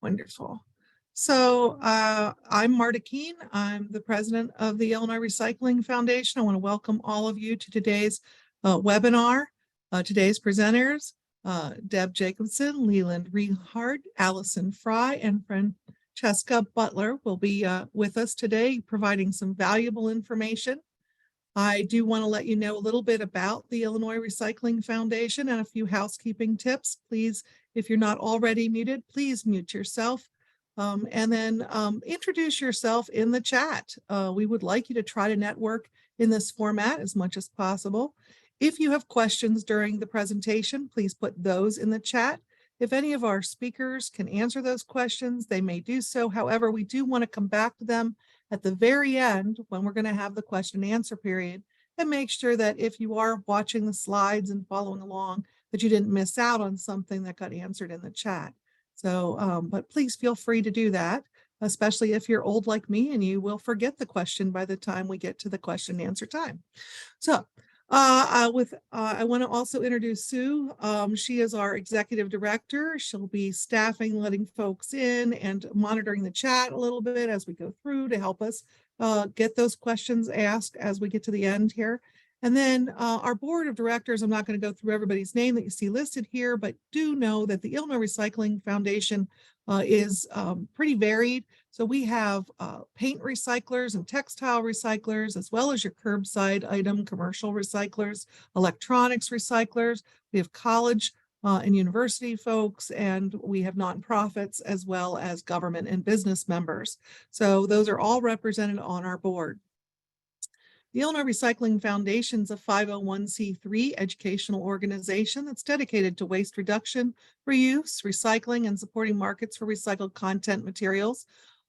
Wonderful. So I'm Marta Keene. I'm the president of the Illinois Recycling Foundation. I want to welcome all of you to today's webinar. Today's presenters, Deb Jacobson, Leland Rehard, Allison Fry, and Francesca Butler will be with us today, providing some valuable information. I do want to let you know a little bit about the Illinois Recycling Foundation and a few housekeeping tips. Please, if you're not already muted, please mute yourself. And then introduce yourself in the chat. We would like you to try to network in this format as much as possible. If you have questions during the presentation, please put those in the chat. If any of our speakers can answer those questions, they may do so. However, we do want to come back to them at the very end when we're going to have the question and answer period, and make sure that if you are watching the slides and following along, that you didn't miss out on something that got answered in the chat. So, but please feel free to do that, especially if you're old like me and you will forget the question by the time we get to the question and answer time. So I want to also introduce Sue. She is our executive director. She'll be staffing, letting folks in and monitoring the chat a little bit as we go through to help us get those questions asked as we get to the end here. And then our board of directors, I'm not going to go through everybody's name that you see listed here, but do know that the Illinois Recycling Foundation is pretty varied. So we have paint recyclers and textile recyclers, as well as your curbside item commercial recyclers, electronics recyclers. We have college and university folks, and we have nonprofits, as well as government and business members. So those are all represented on our board. The Illinois Recycling Foundation is a 501c3 educational organization that's dedicated to waste reduction, reuse, recycling, and supporting markets for recycled content materials.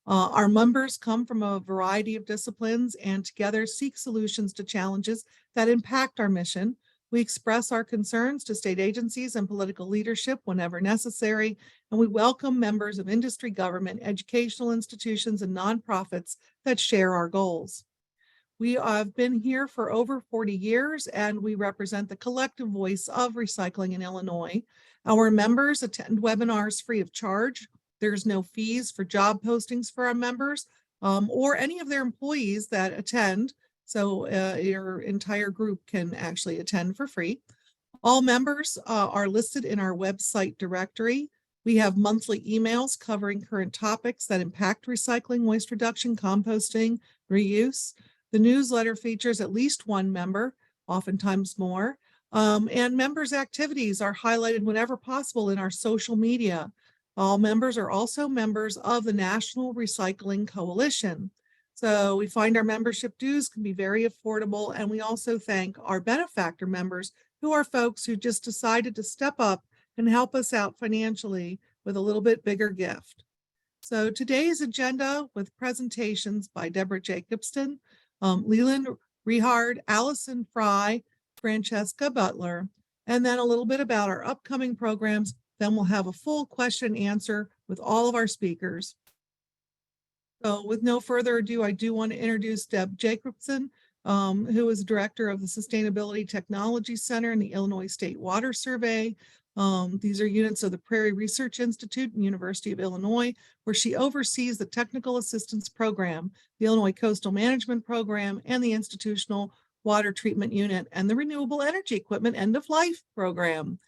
Our members come from a variety of disciplines and together seek solutions to challenges that impact our mission. We express our concerns to state agencies and political leadership whenever necessary, and we welcome members of industry, government, educational institutions, and nonprofits that share our goals. We have been here for over 40 years, and we represent the collective voice of recycling in Illinois. Our members attend webinars free of charge. There's no fees for job postings for our members or any of their employees that attend. So your entire group can actually attend for free. All members are listed in our website directory. We have monthly emails covering current topics that impact recycling, waste reduction, composting, reuse. The newsletter features at least one member, oftentimes more, and members' activities are highlighted whenever possible in our social media. All members are also members of the National Recycling Coalition. So we find our membership dues can be very affordable, and we also thank our benefactor members, who are folks who just decided to step up and help us out financially with a little bit bigger gift. So today's agenda with presentations by Deborah Jacobson, Leland Rehard, Allison Fry, Francesca Butler, and then a little bit about our upcoming programs. Then we'll have a full question and answer with all of our speakers. So with no further ado, I do want to introduce Deb Jacobson, who is director of the Sustainability Technology Center in the Illinois State Water Survey. These are units of the Prairie Research Institute and University of Illinois, where she oversees the Technical Assistance Program, the Illinois Coastal Management Program, and the Institutional Water Treatment Unit, and the Renewable Energy Equipment End of Life Program,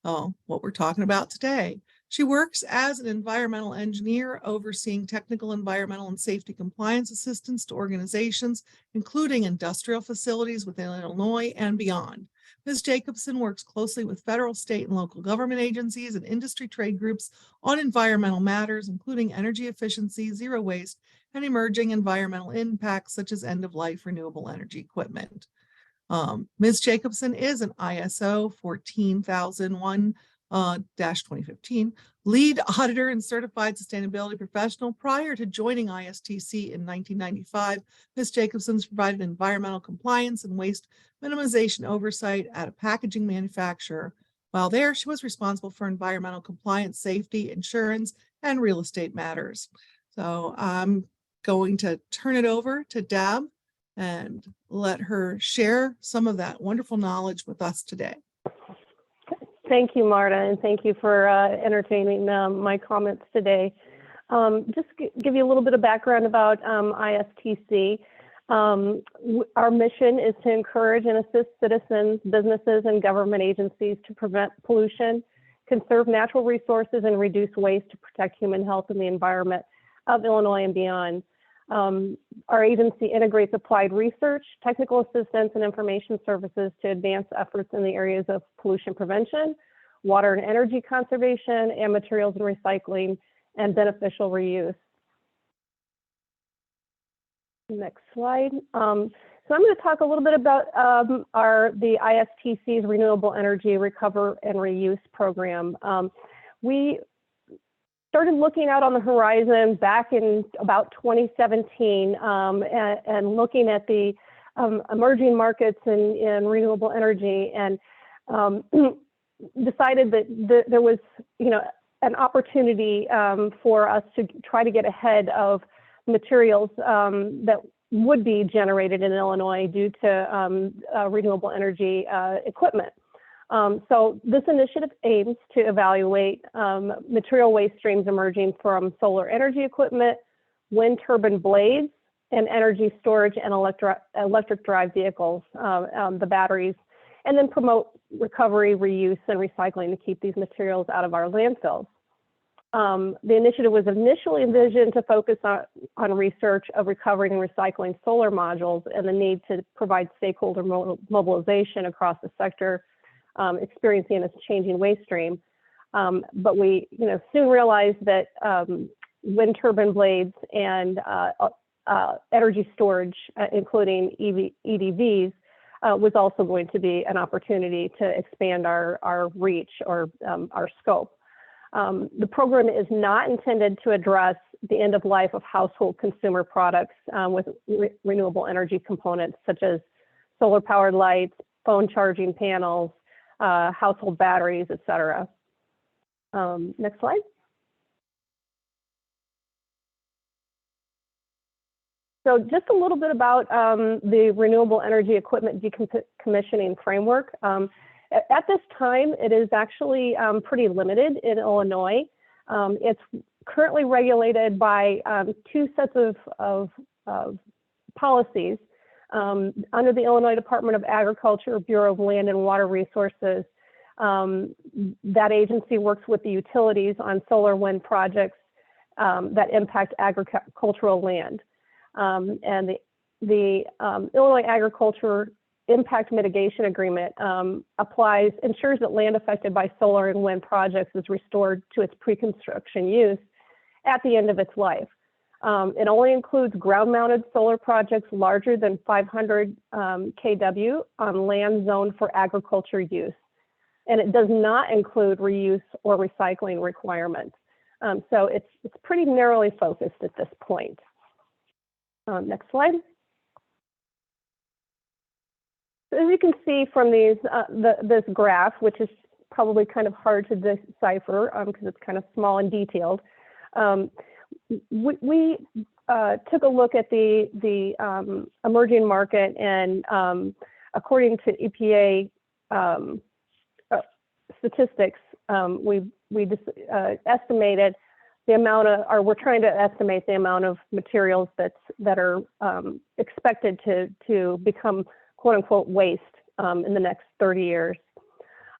what we're talking about today. She works as an environmental engineer, overseeing technical, environmental, and safety compliance assistance to organizations, including industrial facilities within Illinois and beyond. Ms. Jacobson works closely with federal, state, and local government agencies and industry trade groups on environmental matters, including energy efficiency, zero waste, and emerging environmental impacts such as end-of-life renewable energy equipment. Ms. Jacobson is an ISO 14001-2015 lead auditor and certified sustainability professional. Prior to joining ISTC in 1995, Ms. Jacobson's provided environmental compliance and waste minimization oversight at a packaging manufacturer. While there, she was responsible for environmental compliance, safety, insurance, and real estate matters. So I'm going to turn it over to Deb and let her share some of that wonderful knowledge with us today. Thank you, Marta, and thank you for entertaining my comments today. Just give you a little bit of background about ISTC. Our mission is to encourage and assist citizens, businesses, and government agencies to prevent pollution, conserve natural resources, and reduce waste to protect human health and the environment of Illinois and beyond. Our agency integrates applied research, technical assistance, and information services to advance efforts in the areas of pollution prevention, water and energy conservation, and materials and recycling, and beneficial reuse. Next slide. So I'm going to talk a little bit about the ISTC's Renewable Energy Recover and Reuse program. We started looking out on the horizon back in about 2017 and looking at the emerging markets in renewable energy, and decided that there was, an opportunity for us to try to get ahead of materials that would be generated in Illinois due to renewable energy equipment. So this initiative aims to evaluate material waste streams emerging from solar energy equipment, wind turbine blades, and energy storage and electric drive vehicles, the batteries, and then promote recovery, reuse, and recycling to keep these materials out of our landfills. The initiative was initially envisioned to focus on research of recovering and recycling solar modules and the need to provide stakeholder mobilization across the sector experiencing this changing waste stream. But we soon realized that wind turbine blades and energy storage, including EDVs, was also going to be an opportunity to expand our reach or our scope. The program is not intended to address the end of life of household consumer products with renewable energy components such as solar powered lights, phone charging panels, household batteries, etc. Next slide. So just a little bit about the renewable energy equipment decommissioning framework. At this time, it is actually pretty limited in Illinois. It's currently regulated by two sets of policies. Under the Illinois Department of Agriculture, Bureau of Land and Water Resources, that agency works with the utilities on solar wind projects that impact agricultural land. And the Illinois Agriculture Impact Mitigation Agreement ensures that land affected by solar and wind projects is restored to its pre-construction use at the end of its life. It only includes ground-mounted solar projects larger than 500 kW on land zoned for agriculture use. And it does not include reuse or recycling requirements. So it's pretty narrowly focused at this point. Next slide. So as you can see from these, this graph, which is probably kind of hard to decipher because it's kind of small and detailed, we took a look at the emerging market, and according to EPA statistics, we just estimated the amount of, or we're trying to estimate the amount of materials that are expected to become quote unquote waste in the next 30 years.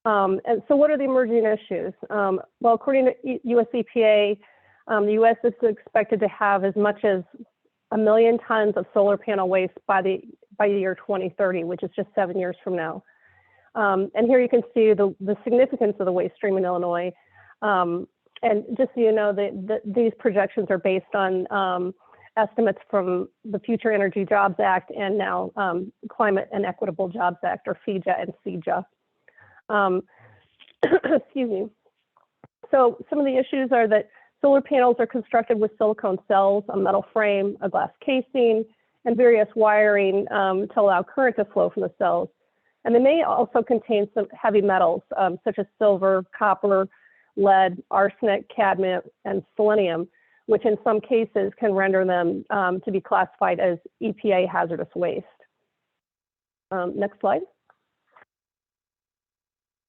And so what are the emerging issues? Well, according to US EPA, the US is expected to have as much as 1 million tons of solar panel waste by the year 2030, which is just 7 years from now. And here you can see the significance of the waste stream in Illinois. And just so you know, these projections are based on estimates from the Future Energy Jobs Act and now Climate and Equitable Jobs Act, or FEJA and CEJA. Excuse me. So some of the issues are that solar panels are constructed with silicone cells, a metal frame, a glass casing, and various wiring to allow current to flow from the cells. And they may also contain some heavy metals, such as silver, copper, lead, arsenic, cadmium, and selenium, which in some cases can render them to be classified as EPA hazardous waste. Next slide.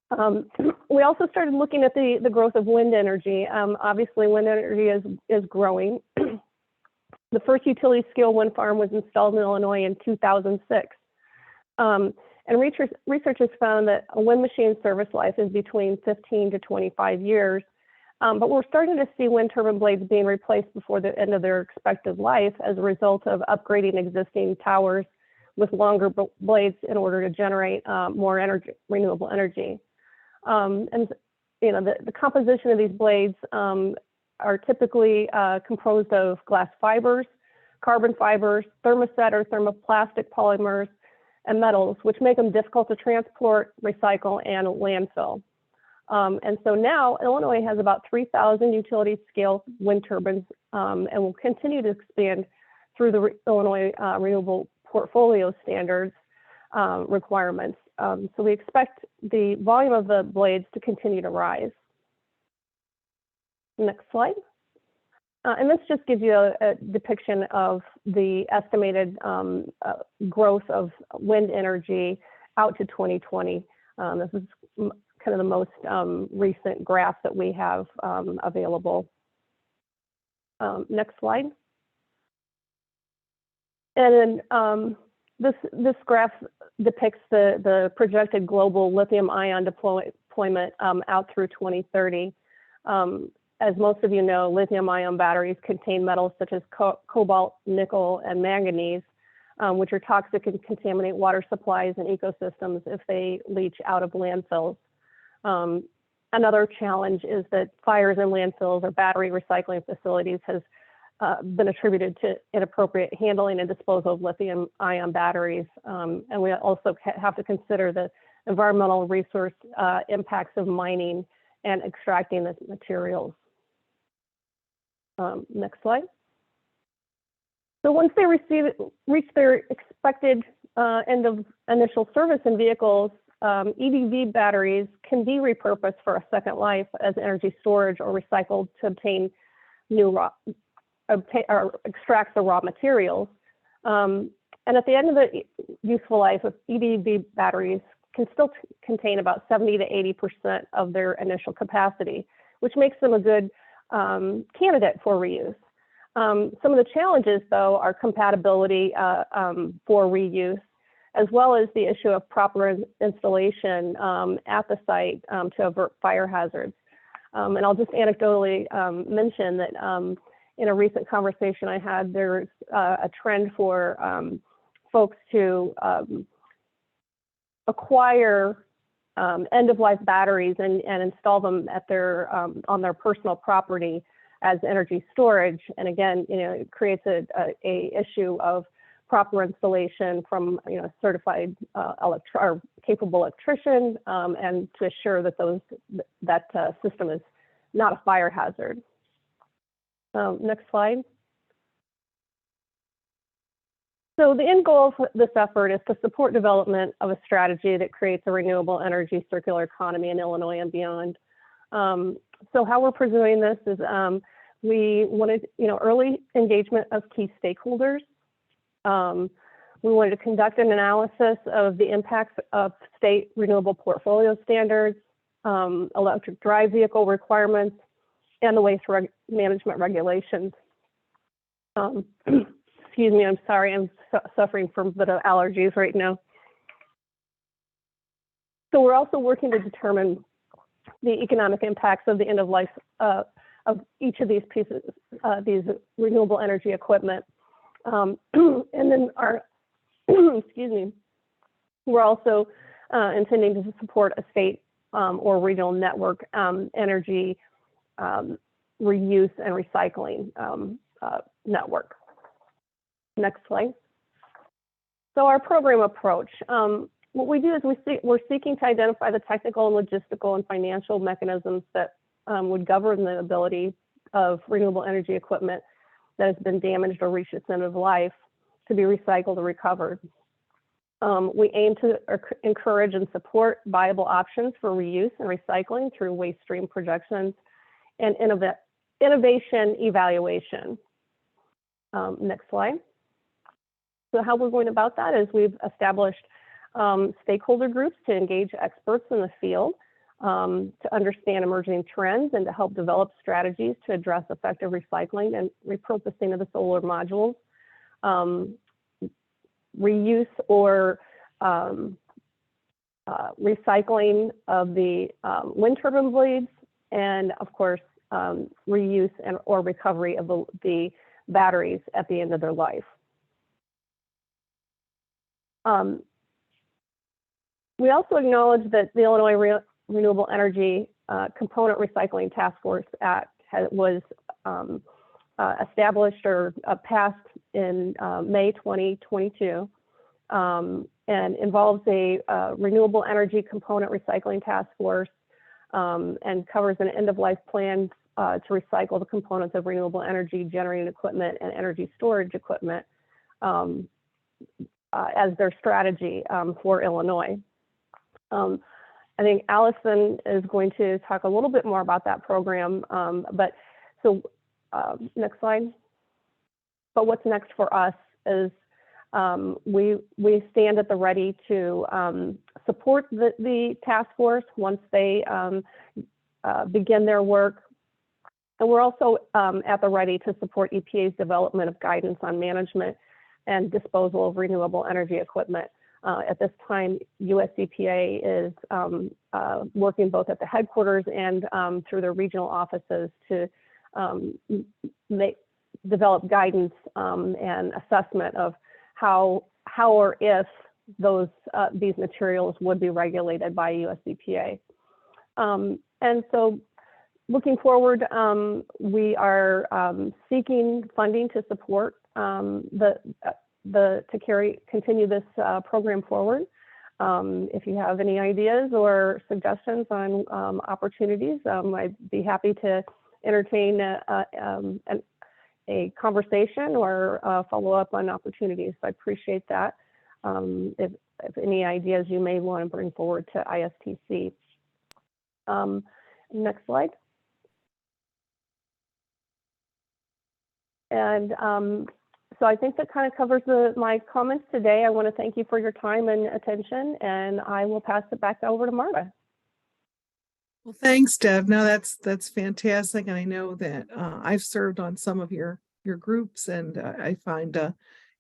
We also started looking at the growth of wind energy. Obviously, wind energy is growing. The first utility scale wind farm was installed in Illinois in 2006. And research has found that a wind machine's service life is between 15 to 25 years. But we're starting to see wind turbine blades being replaced before the end of their expected life as a result of upgrading existing towers with longer blades in order to generate more energy, renewable energy. And you know, the composition of these blades are typically composed of glass fibers, carbon fibers, thermoset or thermoplastic polymers, and metals, which make them difficult to transport, recycle, and landfill. And so now Illinois has about 3,000 utility scale wind turbines and will continue to expand through the Illinois Renewable Portfolio Standards requirements. So we expect the volume of the blades to continue to rise. Next slide. And this just gives you a depiction of the estimated growth of wind energy out to 2020. This is kind of the most recent graph that we have available. Next slide. And then this graph depicts the projected global lithium ion deployment out through 2030. As most of you know, lithium ion batteries contain metals such as cobalt, nickel, and manganese, which are toxic and contaminate water supplies and ecosystems if they leach out of landfills. Another challenge is that fires in landfills or battery recycling facilities has been attributed to inappropriate handling and disposal of lithium ion batteries. And we also have to consider the environmental resource impacts of mining and extracting the materials. Next slide. So once they reach their expected end of initial service in vehicles, EDV batteries can be repurposed for a second life as energy storage or recycled to obtain new or extract the raw materials. And at the end of the useful life of EDV batteries can still contain about 70 to 80% of their initial capacity, which makes them a good candidate for reuse. Some of the challenges, though, are compatibility for reuse, as well as the issue of proper installation at the site to avert fire hazards. And I'll just anecdotally mention that in a recent conversation I had, there's a trend for folks to acquire end-of-life batteries and install them at their on their personal property as energy storage. And again, you know, it creates a issue of proper installation from certified or capable electrician, and to assure that that system is not a fire hazard. Next slide. So the end goal of this effort is to support development of a strategy that creates a renewable energy circular economy in Illinois and beyond. So how we're pursuing this is we wanted early engagement of key stakeholders. We wanted to conduct an analysis of the impacts of state renewable portfolio standards, electric drive vehicle requirements, and the waste management regulations. Excuse me, I'm sorry, I'm suffering from a bit of allergies right now. So we're also working to determine the economic impacts of the end of life of each of these pieces, these renewable energy equipment. And then our, excuse me, we're also intending to support a state or regional network energy reuse and recycling network. Next slide. So our program approach. What we do is we're seeking to identify the technical and logistical and financial mechanisms that would govern the ability of renewable energy equipment that has been damaged or reached its end of life to be recycled or recovered. We aim to encourage and support viable options for reuse and recycling through waste stream projections and innovation evaluation. Next slide. So how we're going about that is we've established stakeholder groups to engage experts in the field to understand emerging trends and to help develop strategies to address effective recycling and repurposing of the solar modules, reuse or recycling of the wind turbine blades, and of course, reuse and or recovery of the batteries at the end of their life. We also acknowledge that the Illinois Renewable Energy Component Recycling Task Force Act was established or passed in May 2022 and involves a renewable energy component recycling task force and covers an end-of-life plan to recycle the components of renewable energy generating equipment and energy storage equipment as their strategy for Illinois. I think Allison is going to talk a little bit more about that program, next slide. But what's next for us is we stand at the ready to support the task force once they begin their work. And we're also at the ready to support EPA's development of guidance on management and disposal of renewable energy equipment. At this time, US EPA is working both at the headquarters and through their regional offices to develop guidance and assessment of how or if these materials would be regulated by US EPA. And so looking forward, we are seeking funding to support continue this program forward. If you have any ideas or suggestions on opportunities, I'd be happy to entertain a conversation or follow up on opportunities. So I appreciate that. If any ideas you may want to bring forward to ISTC. Next slide. And so I think that kind of covers my comments today. I want to thank you for your time and attention, and I will pass it back over to Marta. Well, thanks, Deb. No, that's fantastic. And I know that I've served on some of your groups, and I find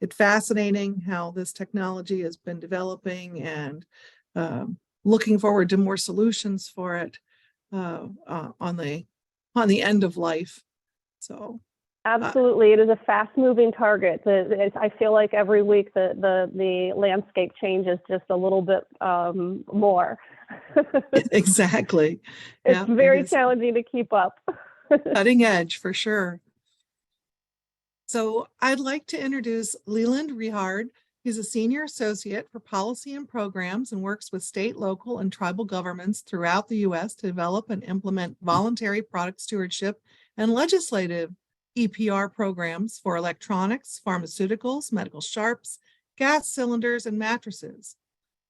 it fascinating how this technology has been developing, and looking forward to more solutions for it on the end of life. So. Absolutely, it is a fast-moving target. I feel like every week the landscape changes just a little bit more. Exactly. It's very challenging to keep up. Cutting edge for sure. So I'd like to introduce Leland Rehard. He's a senior associate for policy and programs and works with state, local, and tribal governments throughout the U.S. to develop and implement voluntary product stewardship and legislative EPR programs for electronics, pharmaceuticals, medical sharps, gas cylinders, and mattresses.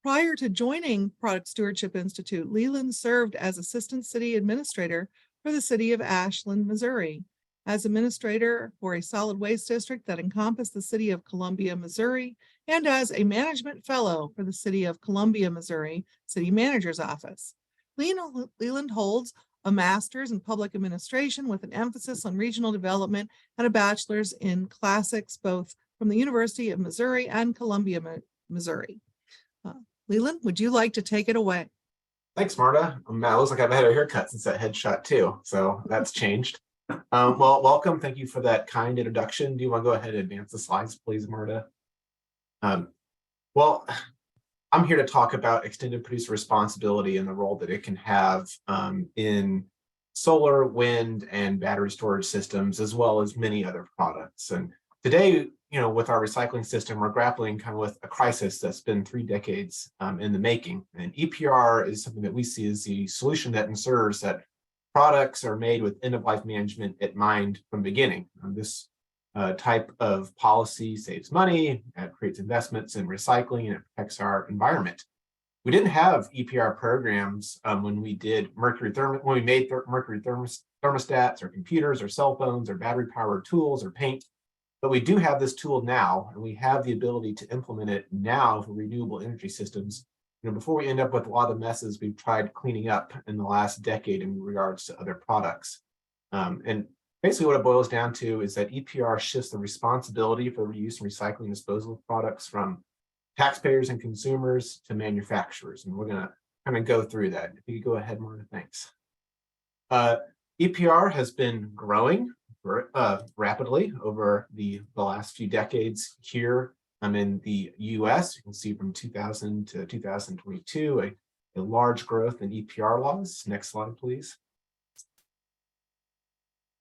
Prior to joining Product Stewardship Institute, Leland served as Assistant City Administrator for the City of Ashland, Missouri. As administrator for a solid waste district that encompassed the City of Columbia, Missouri, and as a management fellow for the City of Columbia, Missouri City Manager's Office. Leland holds a master's in public administration with an emphasis on regional development and a bachelor's in classics, both from the University of Missouri and Columbia, Missouri. Leland, would you like to take it away? Thanks, Marta. It looks like I've had a haircut since that headshot too, so that's changed. Well, welcome. Thank you for that kind introduction. Do you want to go ahead and advance the slides, please, Marta? Well, I'm here to talk about extended producer responsibility and the role that it can have in solar, wind, and battery storage systems, as well as many other products. And today, with our recycling system, we're grappling kind of with a crisis that's been 3 decades in the making. And EPR is something that we see as the solution that ensures that products are made with end-of-life management in mind from the beginning. This type of policy saves money, it creates investments in recycling, and it protects our environment. We didn't have EPR programs when we made mercury thermostats or computers or cell phones or battery-powered tools or paint, but we do have this tool now, and we have the ability to implement it now for renewable energy systems before we end up with a lot of messes we've tried cleaning up in the last decade in regards to other products. And basically what it boils down to is that EPR shifts the responsibility for reuse and recycling and disposal of products from taxpayers and consumers to manufacturers. And we're going to kind of go through that. If you could go ahead, Marta, thanks. EPR has been growing rapidly over the last few decades here. In the US, you can see from 2000 to 2022, a large growth in EPR laws. Next slide, please.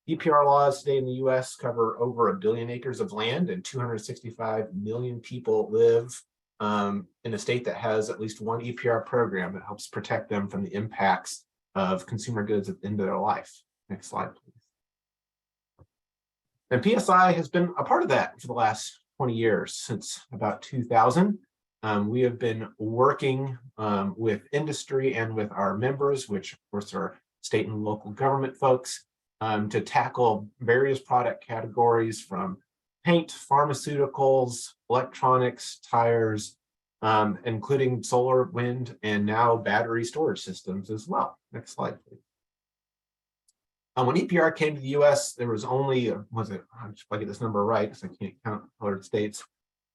EPR laws today in the US cover over 1 billion acres of land, and 265 million people live in a state that has at least one EPR program that helps protect them from the impacts of consumer goods at the end of their life. Next slide, please. And PSI has been a part of that for the last 20 years, since about 2000. We have been working with industry and with our members, which of course are state and local government folks, to tackle various product categories from paint, pharmaceuticals, electronics, tires, including solar, wind, and now battery storage systems as well. Next slide, please. When EPR came to the US, there was only, I should get this number right because I can't count colored states,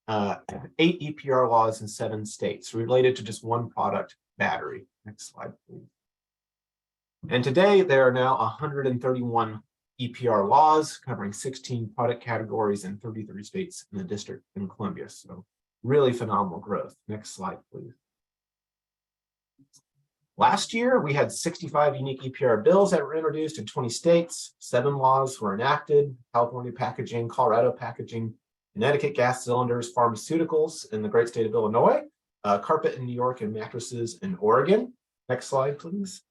8 EPR laws in 7 states related to just one product, battery. Next slide, please. And today there are now 131 EPR laws covering 16 product categories in 33 states in the District in Columbia. So really phenomenal growth. Next slide, please. Last year, we had 65 unique EPR bills that were introduced in 20 states. 7 laws were enacted: California packaging, Colorado packaging, Connecticut gas cylinders, pharmaceuticals in the great state of Illinois, carpet in New York, and mattresses in Oregon. Next slide, please.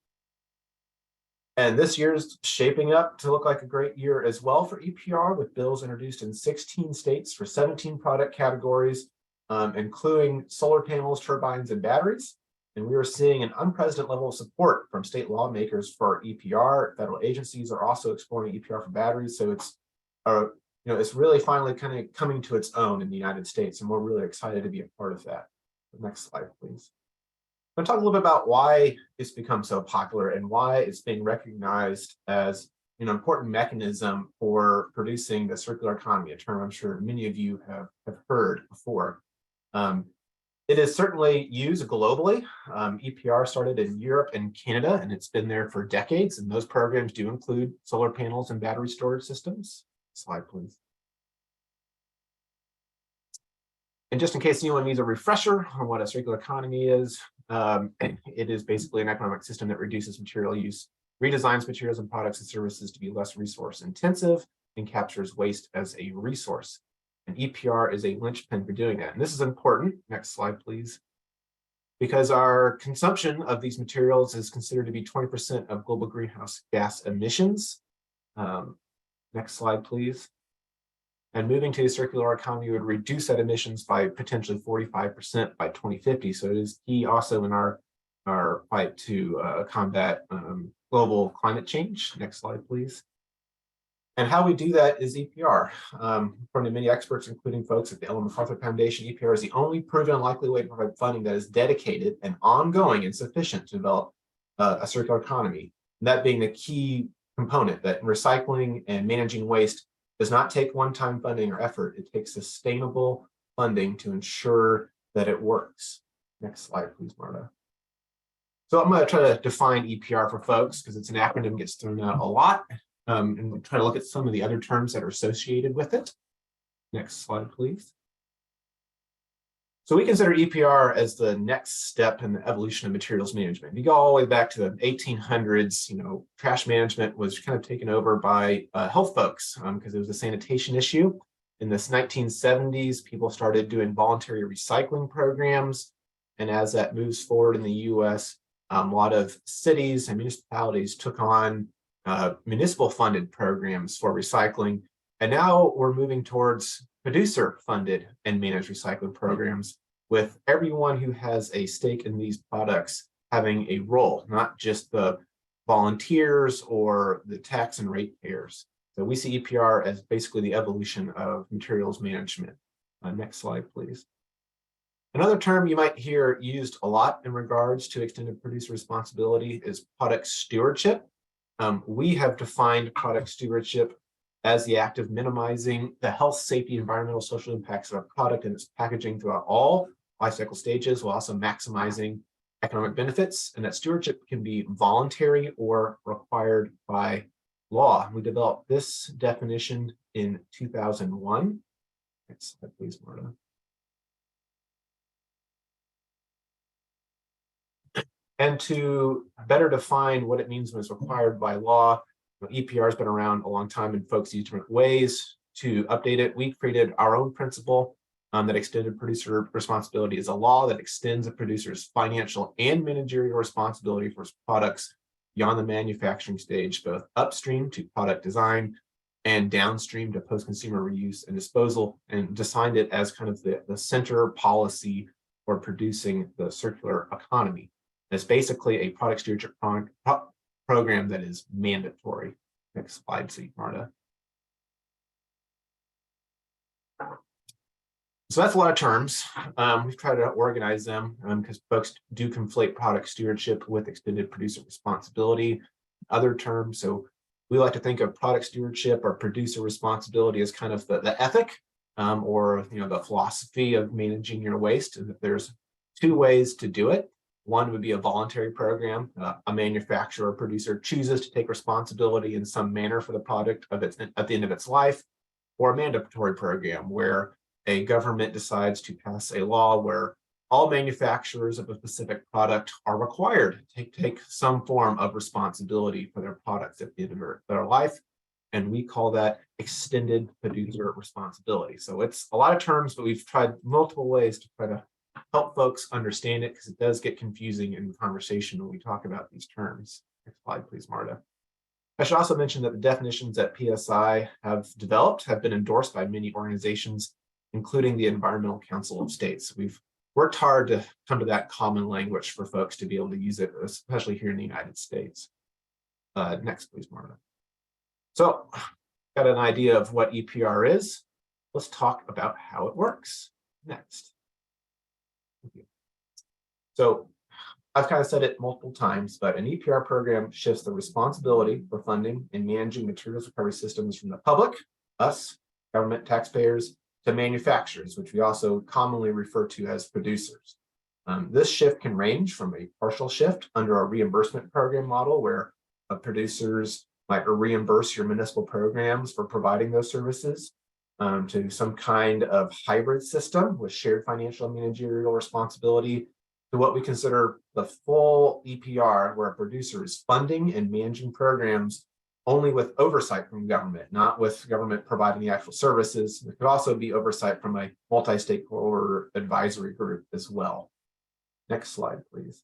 And this year's shaping up to look like a great year as well for EPR, with bills introduced in 16 states for 17 product categories, including solar panels, turbines, and batteries. And we are seeing an unprecedented level of support from state lawmakers for EPR. Federal agencies are also exploring EPR for batteries. So it's, it's really finally kind of coming to its own in the United States, and we're really excited to be a part of that. Next slide, please. I'm going to talk a little bit about why it's become so popular and why it's being recognized as an important mechanism for producing the circular economy, a term I'm sure many of you have heard before. It is certainly used globally. EPR started in Europe and Canada, and it's been there for decades. And those programs do include solar panels and battery storage systems. Slide, please. And just in case anyone needs a refresher on what a circular economy is, it is basically an economic system that reduces material use, redesigns materials and products and services to be less resource intensive, and captures waste as a resource. And EPR is a linchpin for doing that. And this is important. Next slide, please. Because our consumption of these materials is considered to be 20% of global greenhouse gas emissions. Next slide, please. And moving to the circular economy would reduce that emissions by potentially 45% by 2050. So it is key also in our fight to combat global climate change. Next slide, please. And how we do that is EPR. From the many experts, including folks at the Ellen MacArthur Foundation, EPR is the only proven and likely way to provide funding that is dedicated and ongoing and sufficient to develop a circular economy. And that being the key component, that recycling and managing waste does not take one-time funding or effort. It takes sustainable funding to ensure that it works. Next slide, please, Marta. So I'm going to try to define EPR for folks because it's an acronym that gets thrown out a lot. And we'll try to look at some of the other terms that are associated with it. Next slide, please. So we consider EPR as the next step in the evolution of materials management. You go all the way back to the 1800s, trash management was kind of taken over by health folks because it was a sanitation issue. In the 1970s, people started doing voluntary recycling programs. And as that moves forward in the US, a lot of cities and municipalities took on municipal funded programs for recycling. And now we're moving towards producer funded and managed recycling programs, with everyone who has a stake in these products having a role, not just the volunteers or the tax and ratepayers. So we see EPR as basically the evolution of materials management. Next slide, please. Another term you might hear used a lot in regards to extended producer responsibility is product stewardship. We have defined product stewardship as the act of minimizing the health, safety, environmental, social impacts of a product and its packaging throughout all life cycle stages, while also maximizing economic benefits. And that stewardship can be voluntary or required by law. We developed this definition in 2001. Next slide, please, Marta. And to better define what it means when it's required by law, EPR has been around a long time and folks use different ways to update it. We created our own principle that extended producer responsibility is a law that extends a producer's financial and managerial responsibility for its products beyond the manufacturing stage, both upstream to product design and downstream to post-consumer reuse and disposal, and designed it as kind of the center policy for producing the circular economy. It's basically a product stewardship program that is mandatory. Next slide, please, Marta. So that's a lot of terms. We've tried to organize them because folks do conflate product stewardship with extended producer responsibility. Other terms, so we like to think of product stewardship or producer responsibility as kind of the ethic or the philosophy of managing your waste, and that there's two ways to do it. One would be a voluntary program. A manufacturer or producer chooses to take responsibility in some manner for the product at the end of its life, or a mandatory program where a government decides to pass a law where all manufacturers of a specific product are required to take some form of responsibility for their products at the end of their life. And we call that extended producer responsibility. So it's a lot of terms, but we've tried multiple ways to try to help folks understand it, because it does get confusing in the conversation when we talk about these terms. Next slide, please, Marta. I should also mention that the definitions that PSI have developed have been endorsed by many organizations, including the Environmental Council of States. We've worked hard to come to that common language for folks to be able to use it, especially here in the United States. Next, please, Marta. So, got an idea of what EPR is. Let's talk about how it works. Next. So I've kind of said it multiple times, but an EPR program shifts the responsibility for funding and managing materials recovery systems from the public, us, government taxpayers, to manufacturers, which we also commonly refer to as producers. This shift can range from a partial shift under a reimbursement program model, where producers might reimburse your municipal programs for providing those services, to some kind of hybrid system with shared financial and managerial responsibility, to what we consider the full EPR, where a producer is funding and managing programs only with oversight from government, not with government providing the actual services. It could also be oversight from a multi-stakeholder advisory group as well. Next slide, please.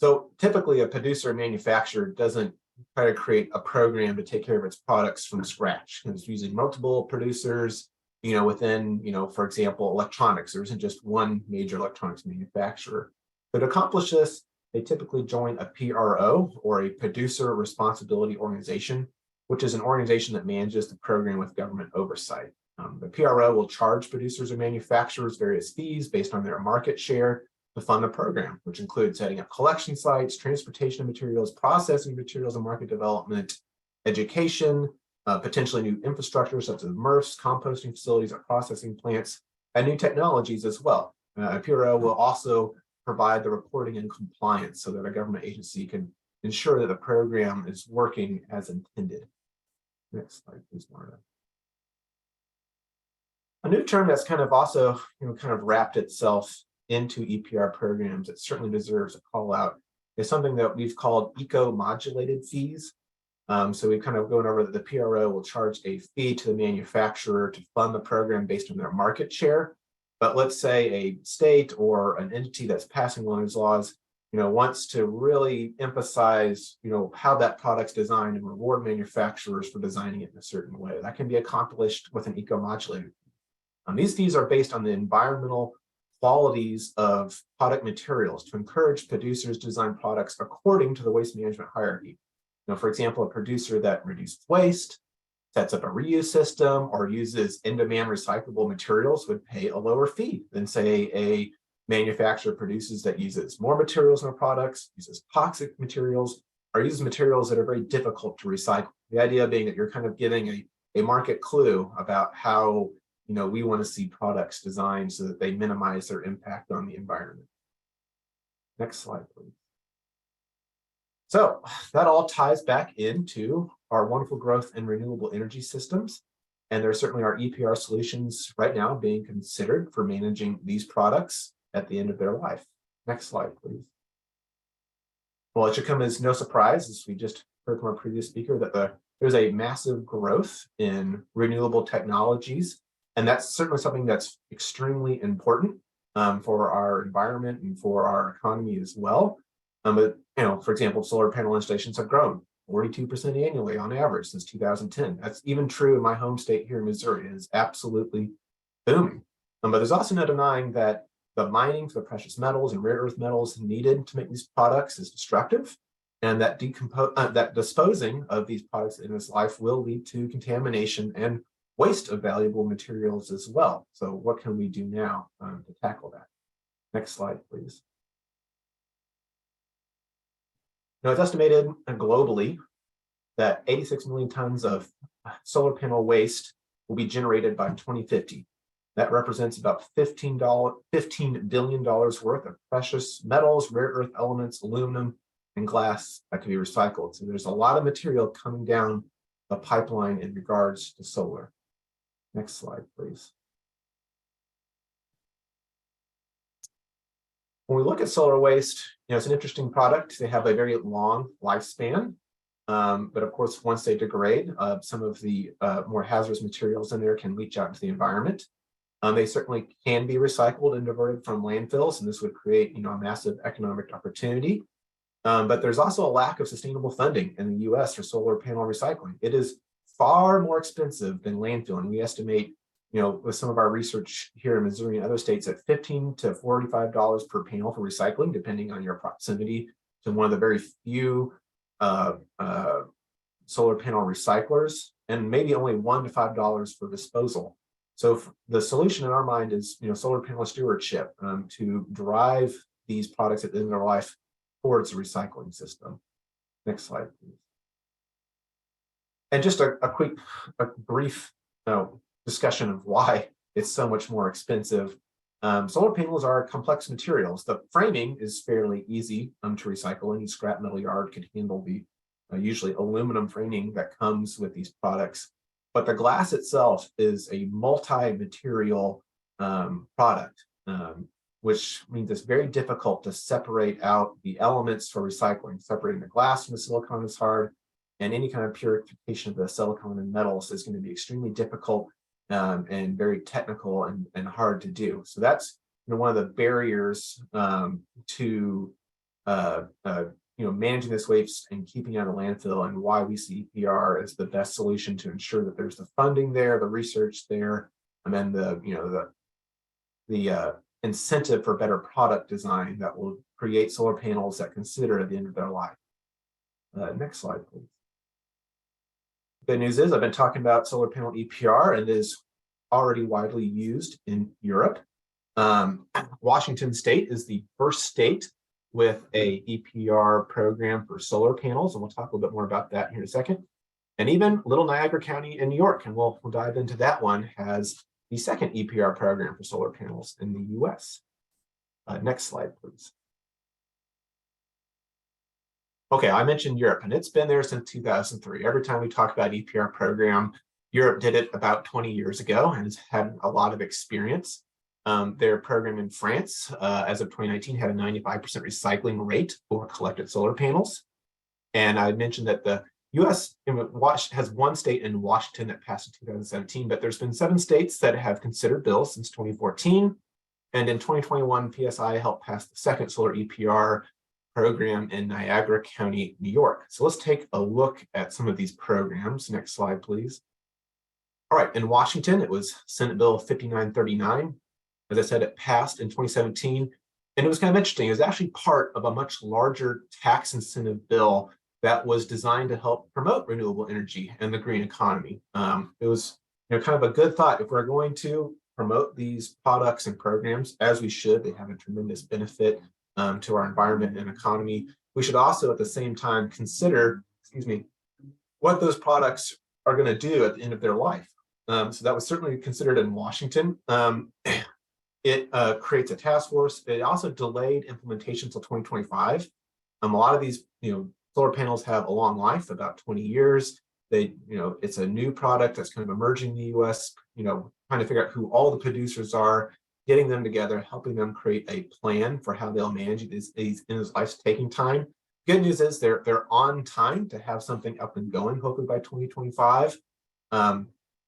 So typically a producer or manufacturer doesn't try to create a program to take care of its products from scratch. It's using multiple producers, within, for example, electronics. There isn't just one major electronics manufacturer. But to accomplish this, they typically join a PRO, or a producer responsibility organization, which is an organization that manages the program with government oversight. The PRO will charge producers or manufacturers various fees based on their market share to fund the program, which includes setting up collection sites, transportation of materials, processing materials and market development, education, potentially new infrastructure such as MRFs, composting facilities, or processing plants, and new technologies as well. A PRO will also provide the reporting and compliance so that a government agency can ensure that the program is working as intended. Next slide, please, Marta. A new term that's kind of also, kind of wrapped itself into EPR programs, it certainly deserves a call out, is something that we've called eco-modulated fees. So we've kind of gone over that the PRO will charge a fee to the manufacturer to fund the program based on their market share. But let's say a state or an entity that's passing along these laws, wants to really emphasize, how that product's designed and reward manufacturers for designing it in a certain way. That can be accomplished with an eco-modulated fee. These fees are based on the environmental qualities of product materials to encourage producers to design products according to the waste management hierarchy. For example, a producer that reduced waste, sets up a reuse system or uses in-demand recyclable materials would pay a lower fee than, say, a manufacturer produces that uses more materials in their products, uses toxic materials, or uses materials that are very difficult to recycle. The idea being that you're kind of giving a market clue about how we want to see products designed so that they minimize their impact on the environment. Next slide, please. So that all ties back into our wonderful growth in renewable energy systems. And there certainly are EPR solutions right now being considered for managing these products at the end of their life. Next slide, please. Well, it should come as no surprise, as we just heard from our previous speaker, that there's a massive growth in renewable technologies. And that's certainly something that's extremely important for our environment and for our economy as well. But, for example, solar panel installations have grown 42% annually on average since 2010. That's even true in my home state here in Missouri. It is absolutely booming. But there's also no denying that the mining for the precious metals and rare earth metals needed to make these products is destructive, and that disposing of these products in this life will lead to contamination and waste of valuable materials as well. So what can we do now to tackle that? Next slide, please. Now, it's estimated globally that 86 million tons of solar panel waste will be generated by 2050. That represents about $15 billion worth of precious metals, rare earth elements, aluminum, and glass that can be recycled. So there's a lot of material coming down the pipeline in regards to solar. Next slide, please. When we look at solar waste, it's an interesting product. They have a very long lifespan, but of course, once they degrade, some of the more hazardous materials in there can leach out into the environment. They certainly can be recycled and diverted from landfills, and this would create, a massive economic opportunity. But there's also a lack of sustainable funding in the U.S. for solar panel recycling. It is far more expensive than landfill, and we estimate, with some of our research here in Missouri and other states, at $15 to $45 per panel for recycling, depending on your proximity to one of the very few solar panel recyclers, and maybe only $1 to $5 for disposal. So the solution in our mind is, solar panel stewardship to drive these products at the end of their life towards a recycling system. Next slide, please. And just a brief discussion of why it's so much more expensive. Solar panels are complex materials. The framing is fairly easy to recycle. Any scrap metal yard can handle the usually aluminum framing that comes with these products. But the glass itself is a multi-material product, which means it's very difficult to separate out the elements for recycling. Separating the glass from the silicon is hard, and any kind of purification of the silicon and metals is going to be extremely difficult and very technical and hard to do. So that's one of the barriers to managing this waste and keeping it out of landfill, and why we see EPR as the best solution to ensure that there's the funding there, the research there, and then the incentive for better product design that will create solar panels that consider at the end of their life. Next slide, please. Good news is I've been talking about solar panel EPR, and it is already widely used in Europe. Washington State is the first state with a EPR program for solar panels, and we'll talk a little bit more about that here in a second. And even Little Niagara County in New York, and we'll dive into that one, has the second EPR program for solar panels in the US. Next slide, please. Okay, I mentioned Europe, and it's been there since 2003. Every time we talk about EPR program, Europe did it about 20 years ago and has had a lot of experience. Their program in France, as of 2019, had a 95% recycling rate for collected solar panels. And I mentioned that the US has one state in Washington that passed in 2017, but there's been 7 states that have considered bills since 2014. And in 2021, PSI helped pass the second solar EPR program in Niagara County, New York. So let's take a look at some of these programs. Next slide, please. All right, in Washington, it was Senate Bill 5939. As I said, it passed in 2017, and it was kind of interesting. It was actually part of a much larger tax incentive bill that was designed to help promote renewable energy and the green economy. It was kind of a good thought. If we're going to promote these products and programs, as we should, they have a tremendous benefit to our environment and economy. We should also at the same time consider, what those products are going to do at the end of their life. So that was certainly considered in Washington. It creates a task force. It also delayed implementation until 2025. A lot of these, solar panels have a long life, about 20 years. It's a new product that's kind of emerging in the US, trying to figure out who all the producers are, getting them together, helping them create a plan for how they'll manage these in his life's taking time. Good news is they're on time to have something up and going, hopefully by 2025.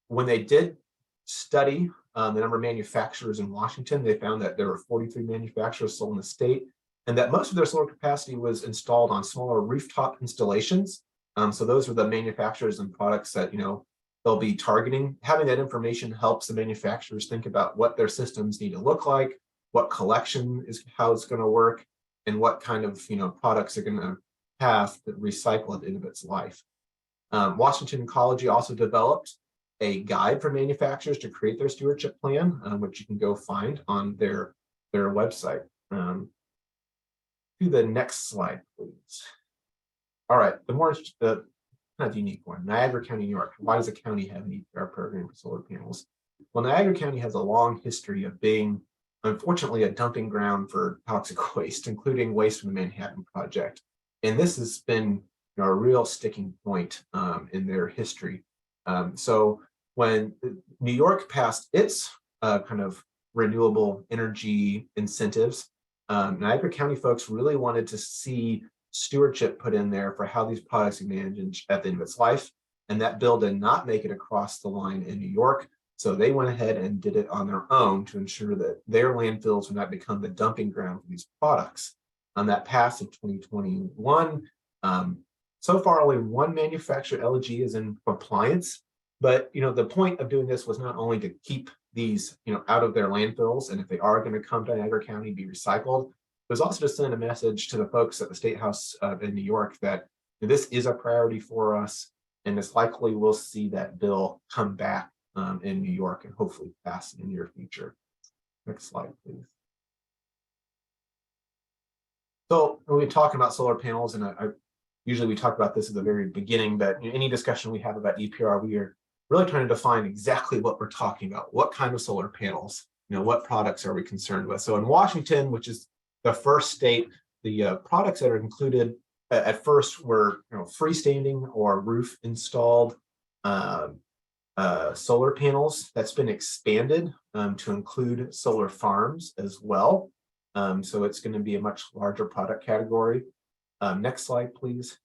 When they did study the number of manufacturers in Washington, they found that there were 43 manufacturers sold in the state, and that most of their solar capacity was installed on smaller rooftop installations. So those are the manufacturers and products that they'll be targeting. Having that information helps the manufacturers think about what their systems need to look like, what collection is, how it's going to work, and what kind of products are going to have to recycle at the end of its life. Washington Ecology also developed a guide for manufacturers to create their stewardship plan, which you can go find on their website. To the next slide, please. All right, the more kind of unique one, Niagara County, New York. Why does a county have an EPR program for solar panels? Well, Niagara County has a long history of being, unfortunately, a dumping ground for toxic waste, including waste from the Manhattan Project. And this has been a real sticking point in their history. So when New York passed its kind of renewable energy incentives, Niagara County folks really wanted to see stewardship put in there for how these products are managed at the end of its life. And that bill did not make it across the line in New York. So they went ahead and did it on their own to ensure that their landfills would not become the dumping ground for these products. On that passed in 2021, so far only one manufacturer, LG, is in compliance. But the point of doing this was not only to keep these out of their landfills, and if they are going to come to Niagara County, be recycled, it was also to send a message to the folks at the State House in New York that this is a priority for us, and it's likely we'll see that bill come back in New York and hopefully pass in the near future. Next slide, please. So when we talk about solar panels, and usually we talk about this at the very beginning, but any discussion we have about EPR, we are really trying to define exactly what we're talking about. What kind of solar panels, what products are we concerned with? So in Washington, which is the first state, the products that are included at first were freestanding or roof installed solar panels. That's been expanded to include solar farms as well. So it's going to be a much larger product category. Next slide, please.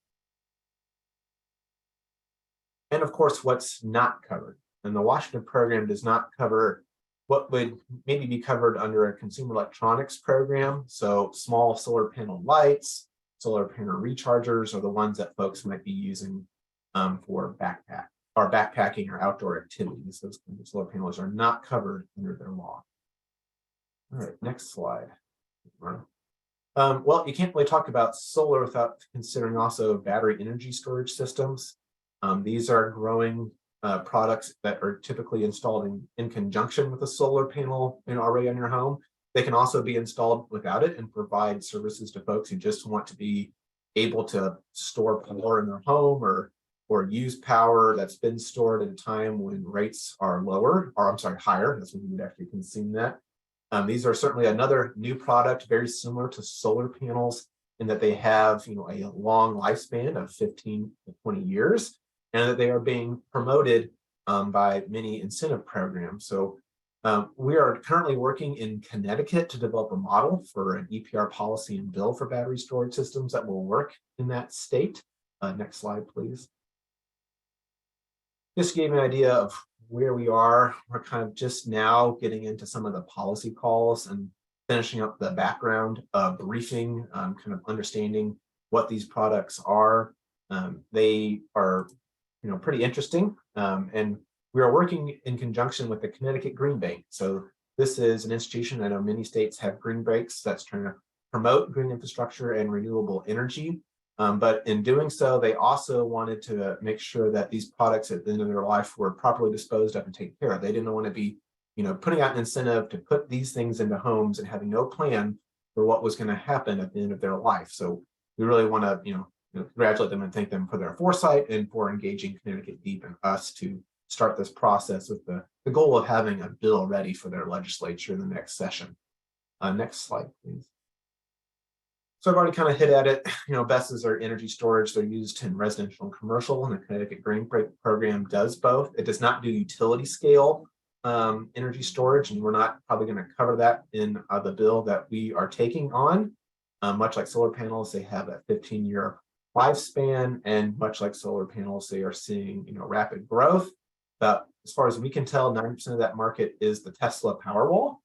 And of course, what's not covered. And the Washington program does not cover what would maybe be covered under a consumer electronics program. So small solar panel lights, solar panel rechargers are the ones that folks might be using for backpacking or outdoor activities. Those solar panels are not covered under their law. All right, next slide. Well, you can't really talk about solar without considering also battery energy storage systems. These are growing products that are typically installed in conjunction with a solar panel already on your home. They can also be installed without it and provide services to folks who just want to be able to store power in their home or use power that's been stored at a time when rates are lower, or I'm sorry, higher. That's when you would actually consume that. These are certainly another new product, very similar to solar panels in that they have a long lifespan of 15 to 20 years, and that they are being promoted by many incentive programs. So we are currently working in Connecticut to develop a model for an EPR policy and bill for battery storage systems that will work in that state. Next slide, please. Just gave an idea of where we are. We're kind of just now getting into some of the policy calls and finishing up the background briefing, kind of understanding what these products are. They are pretty interesting. And we are working in conjunction with the Connecticut Green Bank. So this is an institution, I know many states have green banks that's trying to promote green infrastructure and renewable energy. But in doing so, they also wanted to make sure that these products at the end of their life were properly disposed of and taken care of. They didn't want to be, putting out an incentive to put these things into homes and having no plan for what was going to happen at the end of their life. So we really want to, congratulate them and thank them for their foresight and for engaging Connecticut Deep and us to start this process with the goal of having a bill ready for their legislature in the next session. Next slide, please. So I've already kind of hit at it. BESSs are energy storage. They're used in residential and commercial, and the Connecticut Green Program does both. It does not do utility scale energy storage, and we're not probably going to cover that in the bill that we are taking on. Much like solar panels, they have a 15-year lifespan, and much like solar panels, they are seeing rapid growth. But as far as we can tell, 90% of that market is the Tesla Powerwall.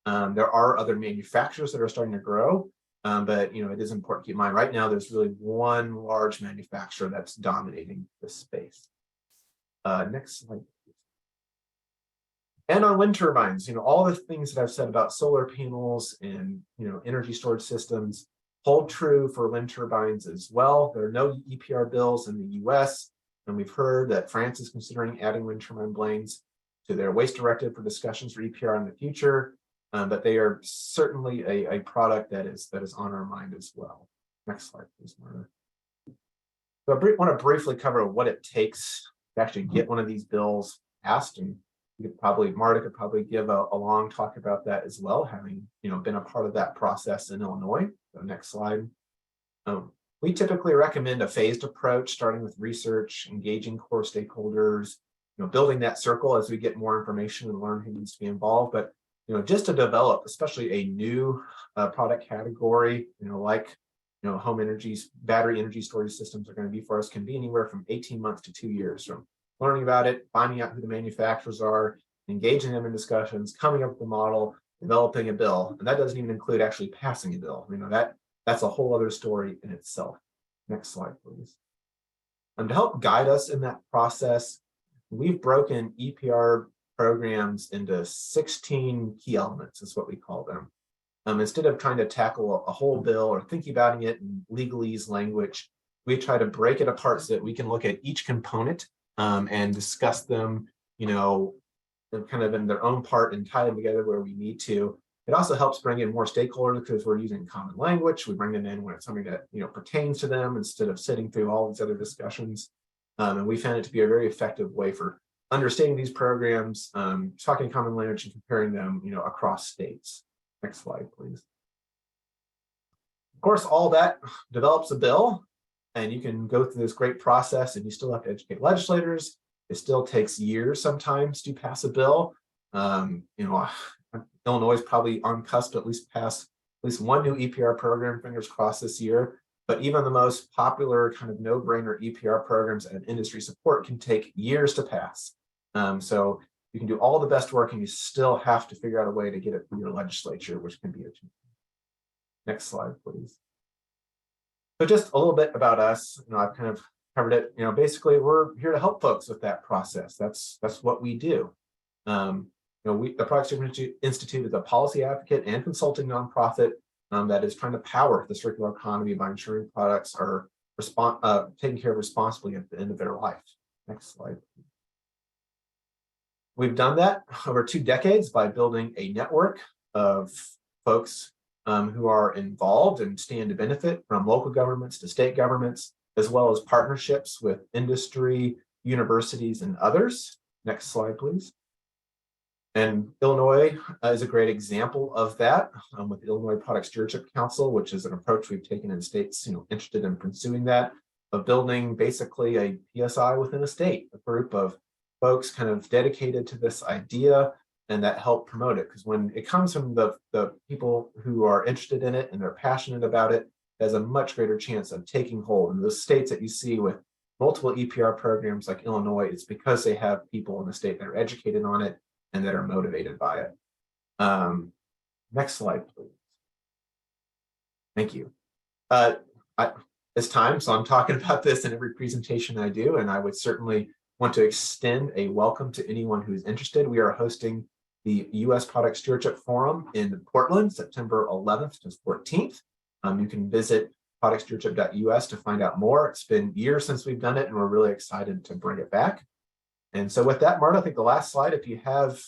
There are other manufacturers that are starting to grow. But it is important to keep in mind right now there's really one large manufacturer that's dominating this space. Next slide. And on wind turbines, all the things that I've said about solar panels and energy storage systems hold true for wind turbines as well. There are no EPR bills in the US, and we've heard that France is considering adding wind turbine blades to their waste directive for discussions for EPR in the future. But they are certainly a product that is on our mind as well. Next slide, please, Marta. So I want to briefly cover what it takes to actually get one of these bills passed, and Marta could probably give a long talk about that as well, having been a part of that process in Illinois. So next slide. We typically recommend a phased approach, starting with research, engaging core stakeholders, building that circle as we get more information and learn who needs to be involved. But just to develop, especially a new product category, like home energies, battery energy storage systems are going to be for us, can be anywhere from 18 months to 2 years from learning about it, finding out who the manufacturers are, engaging them in discussions, coming up with a model, developing a bill. And that doesn't even include actually passing a bill. That's a whole other story in itself. Next slide, please. And to help guide us in that process, we've broken EPR programs into 16 key elements, is what we call them. Instead of trying to tackle a whole bill or thinking about it in legalese language, we try to break it apart so that we can look at each component and discuss them, kind of in their own part and tie them together where we need to. It also helps bring in more stakeholders because we're using common language. We bring them in when it's something that pertains to them instead of sitting through all these other discussions. And we found it to be a very effective way for understanding these programs, talking common language and comparing them, across states. Next slide, please. Of course, all that develops a bill, and you can go through this great process, and you still have to educate legislators. It still takes years sometimes to pass a bill. Illinois is probably on cusp at least pass at least one new EPR program, fingers crossed, this year. But even the most popular kind of no-brainer EPR programs and industry support can take years to pass. So you can do all the best work and you still have to figure out a way to get it through your legislature, which can be a challenge. Next slide, please. So just a little bit about us. I've kind of covered it. Basically, we're here to help folks with that process. That's what we do. The Product Stewardship Institute is a policy advocate and consulting nonprofit that is trying to power the circular economy by ensuring products are taken care of responsibly at the end of their life. Next slide. We've done that over 2 decades by building a network of folks who are involved and stand to benefit, from local governments to state governments, as well as partnerships with industry, universities, and others. Next slide, please. And Illinois is a great example of that with the Illinois Product Stewardship Council, which is an approach we've taken in states interested in pursuing that, of building basically a PSI within a state, a group of folks kind of dedicated to this idea and that help promote it. Because when it comes from the people who are interested in it and they're passionate about it, there's a much greater chance of taking hold. In those states that you see with multiple EPR programs like Illinois, it's because they have people in the state that are educated on it and that are motivated by it. Next slide, please. Thank you. It's time, so I'm talking about this in every presentation I do, and I would certainly want to extend a welcome to anyone who's interested. We are hosting the U.S. Product Stewardship Forum in Portland, September 11th to 14th. You can visit productstewardship.us to find out more. It's been years since we've done it, and we're really excited to bring it back. And so with that, Marta, I think the last slide, if you have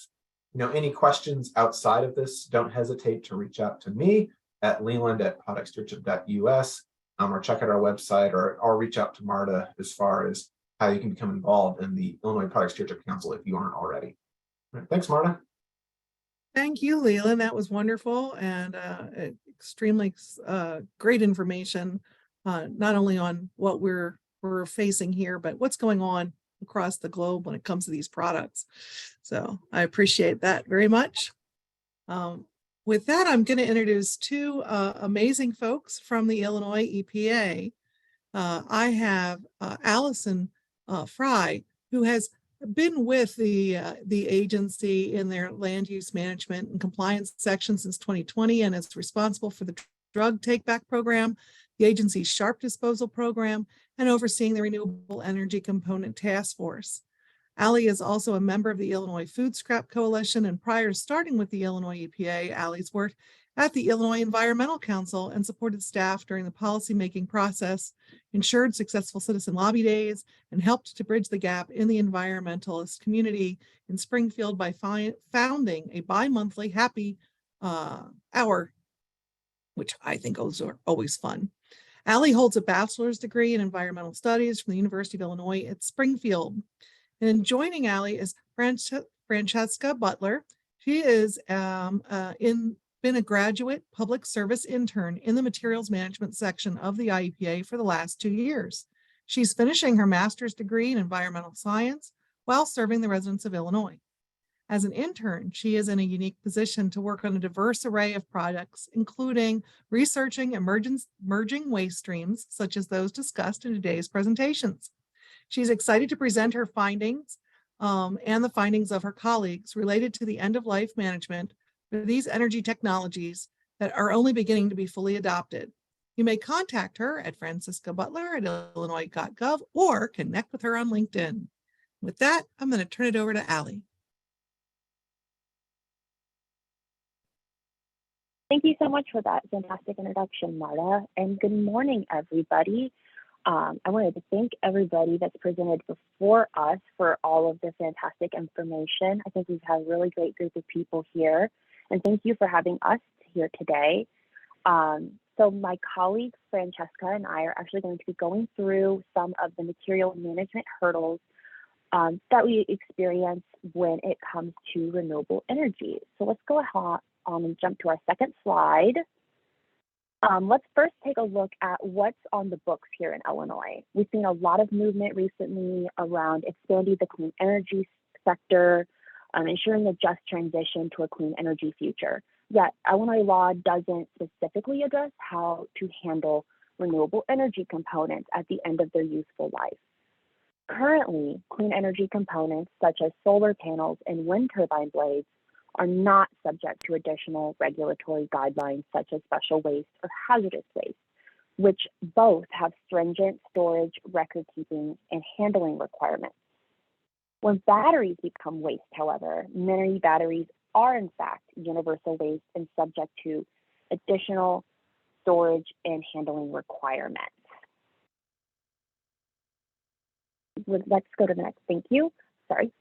any questions outside of this, don't hesitate to reach out to me at leland@productstewardship.us, or check out our website, or reach out to Marta as far as how you can become involved in the Illinois Product Stewardship Council if you aren't already. All right, thanks, Marta. Thank you, Leland. That was wonderful and extremely great information, not only on what we're facing here, but what's going on across the globe when it comes to these products. So I appreciate that very much. With that, I'm going to introduce two amazing folks from the Illinois EPA. I have Allison Fry, who has been with the agency in their land use management and compliance section since 2020 and is responsible for the drug take back program, the agency's sharp disposal program, and overseeing the renewable energy component task force. Allie is also a member of the Illinois Food Scrap Coalition, and prior to starting with the Illinois EPA, Allie's worked at the Illinois Environmental Council and supported staff during the policymaking process, ensured successful citizen lobby days, and helped to bridge the gap in the environmentalist community in Springfield by founding a bi-monthly happy hour, which I think those are always fun. Allie holds a bachelor's degree in environmental studies from the University of Illinois at Springfield. And joining Allie is Francesca Butler. She is been a graduate public service intern in the materials management section of the IEPA for the last 2 years. She's finishing her master's degree in environmental science while serving the residents of Illinois. As an intern, she is in a unique position to work on a diverse array of projects, including researching emerging waste streams, such as those discussed in today's presentations. She's excited to present her findings and the findings of her colleagues related to the end-of-life management for these energy technologies that are only beginning to be fully adopted. You may contact her at francescabutler@illinois.gov or connect with her on LinkedIn. With that, I'm going to turn it over to Allie. Thank you so much for that fantastic introduction, Marta, and good morning, everybody. I wanted to thank everybody that's presented before us for all of the fantastic information. I think we've had a really great group of people here, and thank you for having us here today. So my colleague Francesca and I are actually going to be going through some of the material management hurdles that we experience when it comes to renewable energy. So let's go ahead and jump to our second slide. Let's first take a look at what's on the books here in Illinois. We've seen a lot of movement recently around expanding the clean energy sector, ensuring a just transition to a clean energy future. Yet Illinois law doesn't specifically address how to handle renewable energy components at the end of their useful life. Currently, clean energy components such as solar panels and wind turbine blades are not subject to additional regulatory guidelines such as special waste or hazardous waste, which both have stringent storage, record keeping, and handling requirements. When batteries become waste, however, many batteries are in fact universal waste and subject to additional storage and handling requirements. Let's go to the next, thank you, sorry.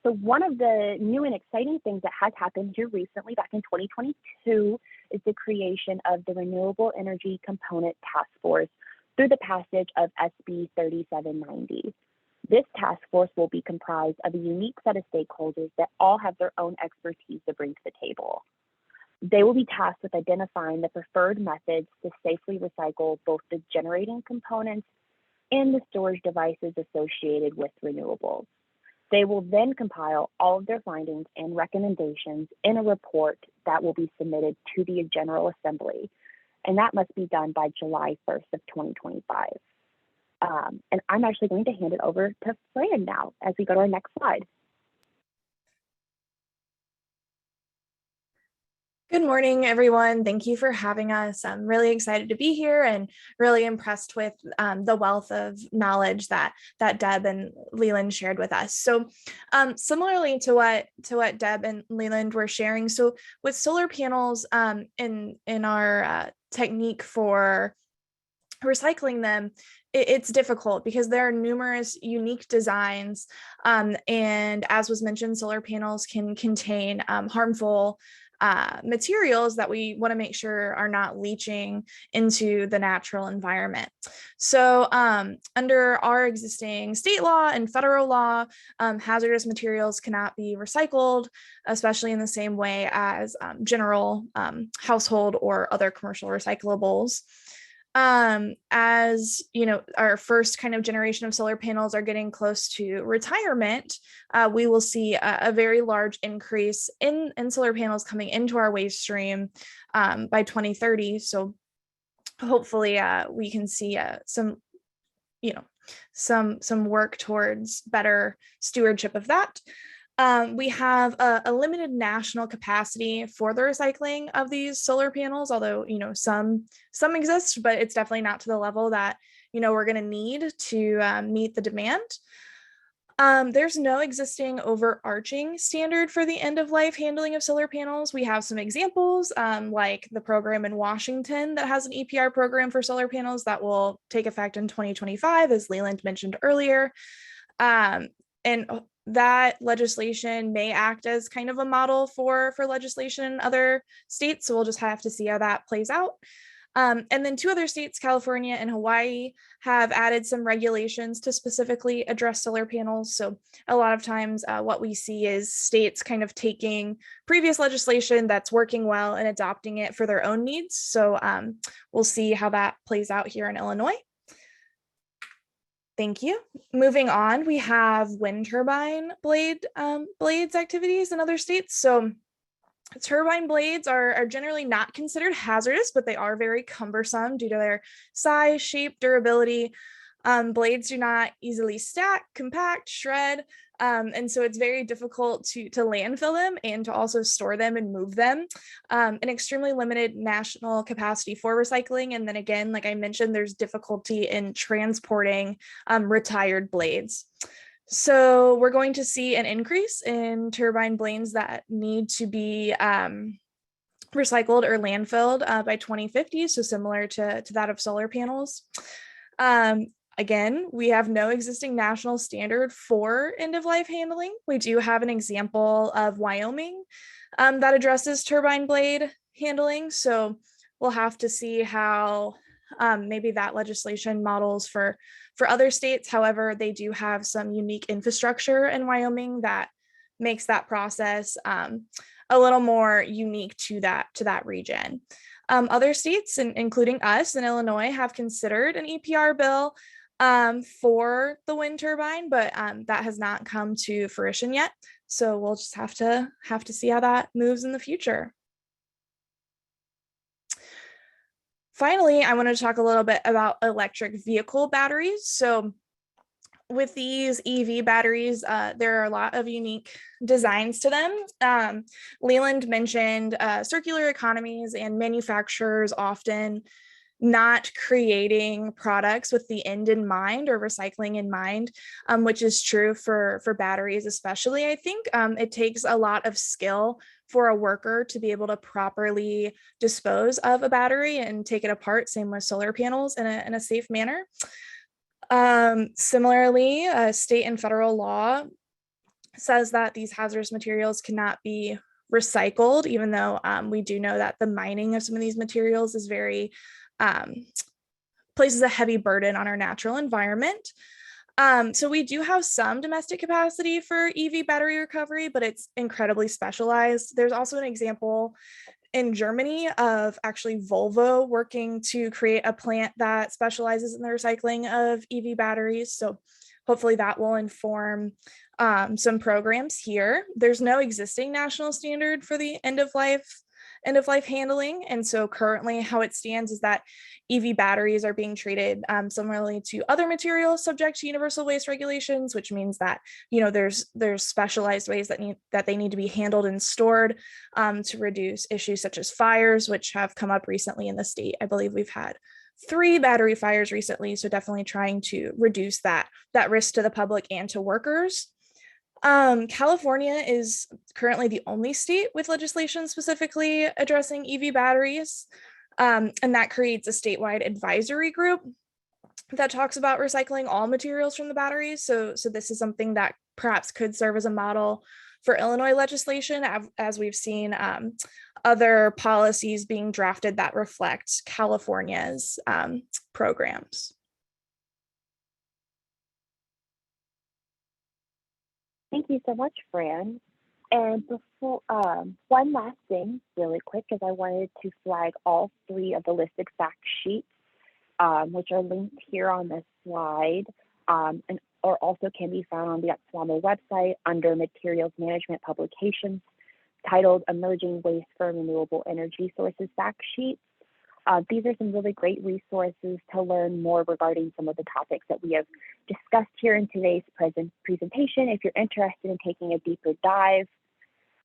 So one of the new and exciting things that has happened here recently, back in 2022, is the creation of the Renewable Energy Component Task Force through the passage of SB 3790. This task force will be comprised of a unique set of stakeholders that all have their own expertise to bring to the table. They will be tasked with identifying the preferred methods to safely recycle both the generating components and the storage devices associated with renewables. They will then compile all of their findings and recommendations in a report that will be submitted to the General Assembly, and that must be done by July 1st of 2025. And I'm actually going to hand it over to Fran now as we go to our next slide. Good morning, everyone. Thank you for having us. I'm really excited to be here and really impressed with the wealth of knowledge that Deb and Leland shared with us. So similarly to what Deb and Leland were sharing, so with solar panels in our technique for recycling them, it's difficult because there are numerous unique designs. And as was mentioned, solar panels can contain harmful materials that we want to make sure are not leaching into the natural environment. So under our existing state law and federal law, hazardous materials cannot be recycled, especially in the same way as general household or other commercial recyclables. As you know, our first kind of generation of solar panels are getting close to retirement, we will see a very large increase in solar panels coming into our waste stream by 2030. So hopefully we can see some work towards better stewardship of that. We have a limited national capacity for the recycling of these solar panels, although, some exist, but it's definitely not to the level that, we're going to need to meet the demand. There's no existing overarching standard for the end of life handling of solar panels. We have some examples, like the program in Washington that has an EPR program for solar panels that will take effect in 2025, as Leland mentioned earlier. And that legislation may act as kind of a model for legislation in other states. So we'll just have to see how that plays out. And then 2 other states, California and Hawaii, have added some regulations to specifically address solar panels. So a lot of times what we see is states kind of taking previous legislation that's working well and adopting it for their own needs. So we'll see how that plays out here in Illinois. Thank you. Moving on, we have wind turbine blades activities in other states. So turbine blades are generally not considered hazardous, but they are very cumbersome due to their size, shape, durability. Blades do not easily stack, compact, shred, and so it's very difficult to landfill them and to also store them and move them. An extremely limited national capacity for recycling. And then again, like I mentioned, there's difficulty in transporting retired blades. So we're going to see an increase in turbine blades that need to be recycled or landfilled by 2050, so similar to that of solar panels. Again, we have no existing national standard for end-of-life handling. We do have an example of Wyoming that addresses turbine blade handling. So we'll have to see how maybe that legislation models for other states. However, they do have some unique infrastructure in Wyoming that makes that process a little more unique to that region. Other states, including us in Illinois, have considered an EPR bill for the wind turbine, but that has not come to fruition yet. So we'll just have to see how that moves in the future. Finally, I want to talk a little bit about electric vehicle batteries. So with these EV batteries, there are a lot of unique designs to them. Leland mentioned circular economies and manufacturers often not creating products with the end in mind or recycling in mind, which is true for batteries especially. I think it takes a lot of skill for a worker to be able to properly dispose of a battery and take it apart, same with solar panels, in a safe manner. Similarly, state and federal law says that these hazardous materials cannot be recycled, even though we do know that the mining of some of these materials is very places a heavy burden on our natural environment. So we do have some domestic capacity for EV battery recovery, but it's incredibly specialized. There's also an example in Germany of actually Volvo working to create a plant that specializes in the recycling of EV batteries. So hopefully that will inform some programs here. There's no existing national standard for the end of life handling. And so currently how it stands is that EV batteries are being treated similarly to other materials subject to universal waste regulations, which means that, there's specialized ways that they need to be handled and stored to reduce issues such as fires, which have come up recently in the state. I believe we've had 3 battery fires recently. So definitely trying to reduce that risk to the public and to workers. California is currently the only state with legislation specifically addressing EV batteries. And that creates a statewide advisory group that talks about recycling all materials from the batteries. So this is something that perhaps could serve as a model for Illinois legislation, as we've seen other policies being drafted that reflect California's programs. Thank you so much, Fran. And before one last thing, really quick, because I wanted to flag all 3 of the listed fact sheets, which are linked here on this slide, or also can be found on the Upswamo website under Materials Management Publications, titled Emerging Waste for Renewable Energy Sources Fact Sheets. These are some really great resources to learn more regarding some of the topics that we have discussed here in today's presentation, if you're interested in taking a deeper dive.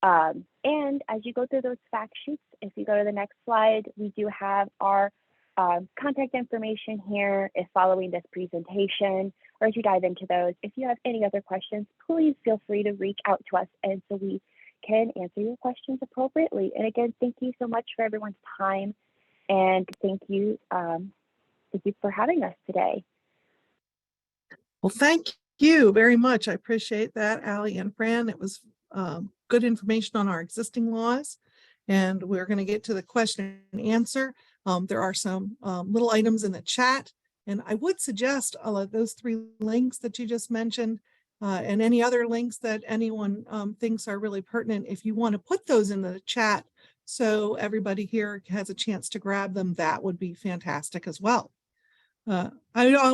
And as you go through those fact sheets, if you go to the next slide, we do have our contact information here if following this presentation, or as you dive into those. If you have any other questions, please feel free to reach out to us, and so we can answer your questions appropriately. And again, thank you so much for everyone's time, and thank you for having us today. Well, thank you very much. I appreciate that, Allie and Fran. It was good information on our existing laws, and we're going to get to the question and answer. There are some little items in the chat, and I would suggest those 3 links that you just mentioned, and any other links that anyone thinks are really pertinent. If you want to put those in the chat so everybody here has a chance to grab them, that would be fantastic as well. I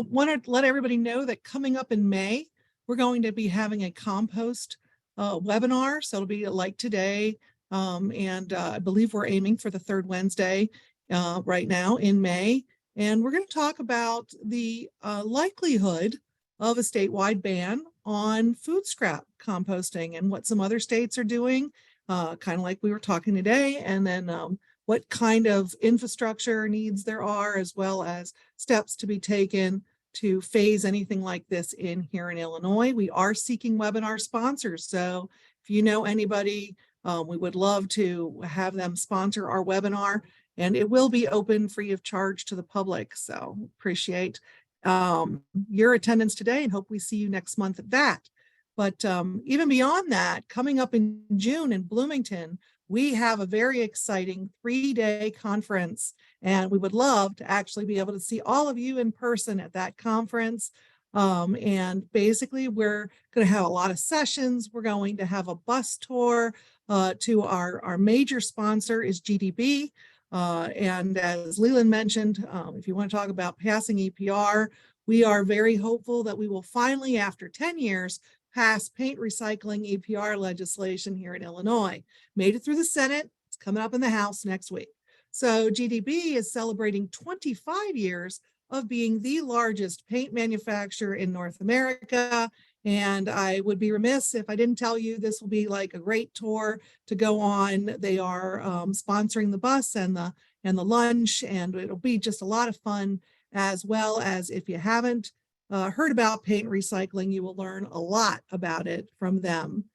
want to let everybody know that coming up in May, we're going to be having a compost webinar. So it'll be like today, and I believe we're aiming for the 3rd Wednesday right now in May. And we're going to talk about the likelihood of a statewide ban on food scrap composting and what some other states are doing, kind of like we were talking today, and then what kind of infrastructure needs there are, as well as steps to be taken to phase anything like this in here in Illinois. We are seeking webinar sponsors. So if you know anybody, we would love to have them sponsor our webinar, and it will be open free of charge to the public. So appreciate your attendance today and hope we see you next month at that. But even beyond that, coming up in June in Bloomington, we have a very exciting 3-day conference, and we would love to actually be able to see all of you in person at that conference. And basically, we're going to have a lot of sessions. We're going to have a bus tour to our major sponsor is GDB. And as Leland mentioned, if you want to talk about passing EPR, we are very hopeful that we will finally, after 10 years, pass paint recycling EPR legislation here in Illinois. Made it through the Senate. It's coming up in the House next week. So GDB is celebrating 25 years of being the largest paint manufacturer in North America. And I would be remiss if I didn't tell you this will be like a great tour to go on. They are sponsoring the bus and the lunch, and it'll be just a lot of fun, as well as if you haven't heard about paint recycling, you will learn a lot about it from them.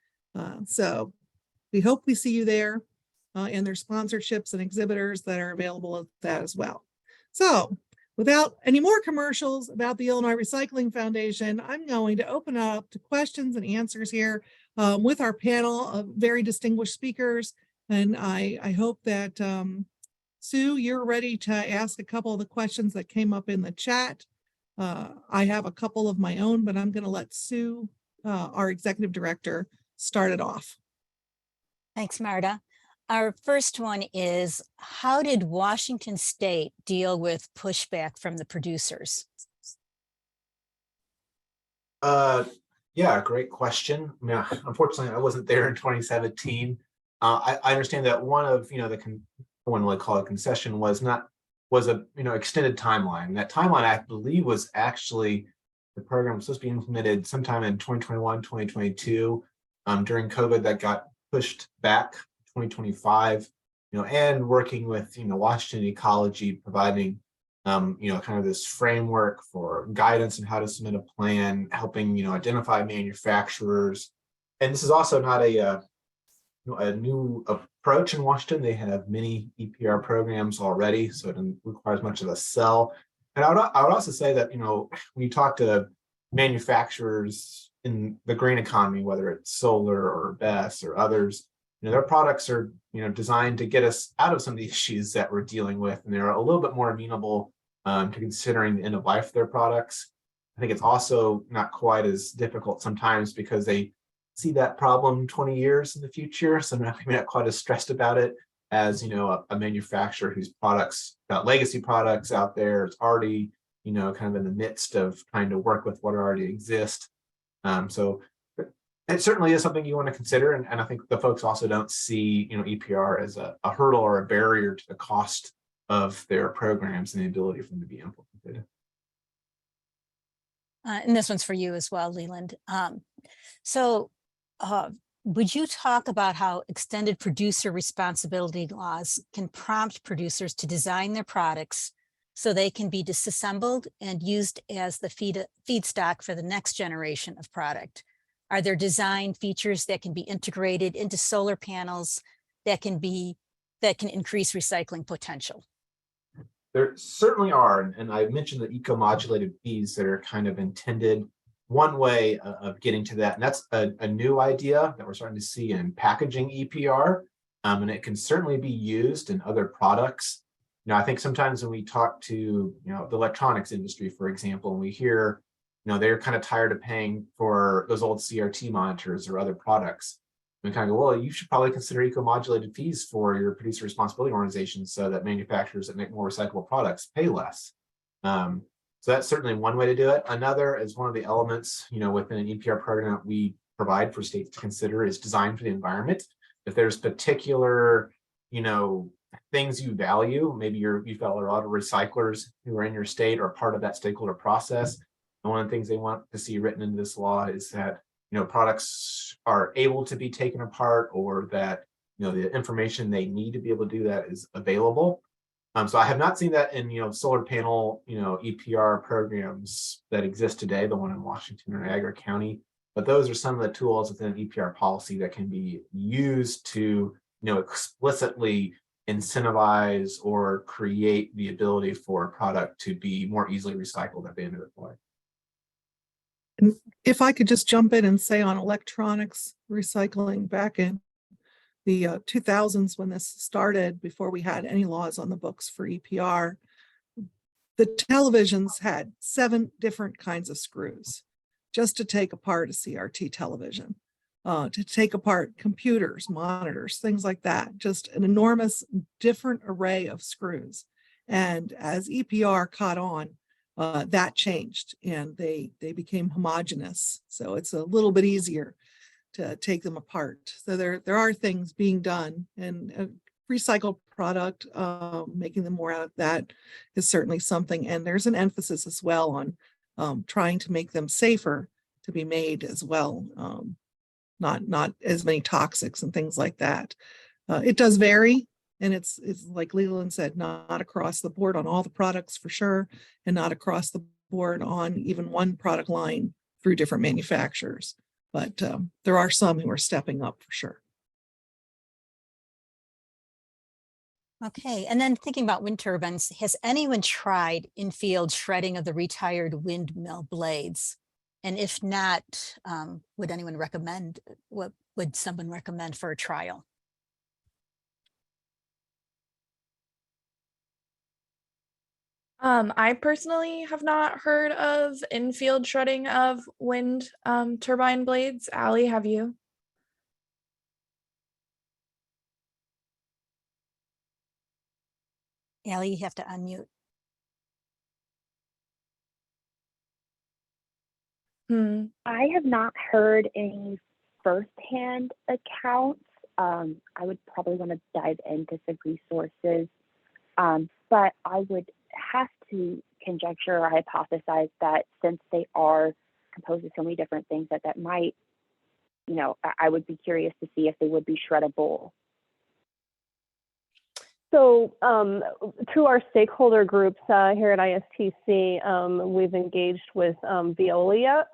So we hope we see you there, and there's sponsorships and exhibitors that are available at that as well. So without any more commercials about the Illinois Recycling Foundation, I'm going to open up to questions and answers here with our panel of very distinguished speakers. And I hope that Sue, you're ready to ask a couple of the questions that came up in the chat. I have a couple of my own, but I'm going to let Sue, our executive director, start it off. Thanks, Marta. Our first one is, how did Washington State deal with pushback from the producers? Yeah, great question. I mean, unfortunately, I wasn't there in 2017. I understand that one of, the one would call it concession was a extended timeline. That timeline, I believe, was actually the program was supposed to be implemented sometime in 2021, 2022. During COVID, that got pushed back 2025. And working with Washington Ecology, providing kind of this framework for guidance on how to submit a plan, helping identify manufacturers. And this is also not a new approach in Washington. They have many EPR programs already, so it doesn't require as much of a sell. And I would also say that, when you talk to manufacturers in the green economy, whether it's solar or BESS or others, their products are, designed to get us out of some of the issues that we're dealing with, and they're a little bit more amenable to considering the end of life of their products. I think it's also not quite as difficult sometimes because they see that problem 20 years in the future, so maybe not quite as stressed about it as a manufacturer whose products got legacy products out there. It's already kind of in the midst of trying to work with what already exists. So it certainly is something you want to consider, and I think the folks also don't see EPR as a hurdle or a barrier to the cost of their programs and the ability for them to be implemented. And this one's for you as well, Leland. Would you talk about how extended producer responsibility laws can prompt producers to design their products so they can be disassembled and used as the feedstock for the next generation of product? Are there design features that can be integrated into solar panels that can increase recycling potential? There certainly are, and I mentioned the eco-modulated fees that are kind of intended. One way of getting to that, and that's a new idea that we're starting to see in packaging EPR, and it can certainly be used in other products. I think sometimes when we talk to the electronics industry, for example, and we hear they're kind of tired of paying for those old CRT monitors or other products, we kind of go, well, you should probably consider eco-modulated fees for your producer responsibility organizations so that manufacturers that make more recyclable products pay less. So that's certainly one way to do it. Another is one of the elements, within an EPR program that we provide for states to consider is design for the environment. If there's particular, things you value, maybe you've got a lot of recyclers who are in your state or part of that stakeholder process. And one of the things they want to see written into this law is that, products are able to be taken apart, or that, the information they need to be able to do that is available. So I have not seen that in, solar panel, EPR programs that exist today, the one in Washington or Niagara County, but those are some of the tools within EPR policy that can be used to, explicitly incentivize or create the ability for a product to be more easily recycled at the end of its life. And if I could just jump in and say on electronics recycling, back in the 2000s when this started, before we had any laws on the books for EPR, the televisions had 7 different kinds of screws just to take apart a CRT television, to take apart computers, monitors, things like that, just an enormous different array of screws. And as EPR caught on, that changed and they became homogeneous. So it's a little bit easier to take them apart. So there are things being done, and a recycled product, making them more out of that is certainly something. And there's an emphasis as well on trying to make them safer to be made as well. Not as many toxics and things like that. It does vary. And it's like Leland said, not across the board on all the products for sure, and not across the board on even one product line through different manufacturers. But there are some who are stepping up for sure. Okay, and then thinking about wind turbines, has anyone tried in-field shredding of the retired windmill blades? And if not, would anyone recommend, what would someone recommend for a trial? I personally have not heard of in-field shredding of wind turbine blades. Allie, have you? Allie, you have to unmute. I have not heard any firsthand accounts. I would probably want to dive into some resources, but I would have to conjecture or hypothesize that since they are composed of so many different things, that might, I would be curious to see if they would be shreddable. So through our stakeholder groups here at ISTC, we've engaged with Veolia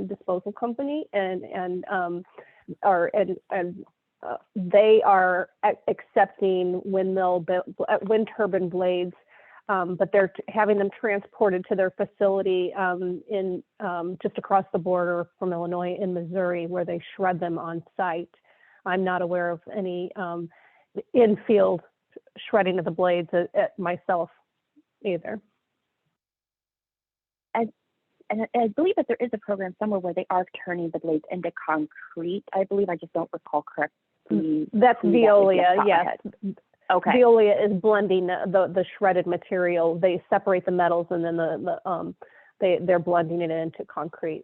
disposal company and they are accepting wind turbine blades, but they're having them transported to their facility in just across the border from Illinois in Missouri, where they shred them on site. I'm not aware of any in-field shredding of the blades at myself either. And I believe that there is a program somewhere where they are turning the blades into concrete. I believe, I just don't recall correctly. That's Veolia, yes. Okay. Veolia is blending the shredded material. They separate the metals and then they're blending it into concrete.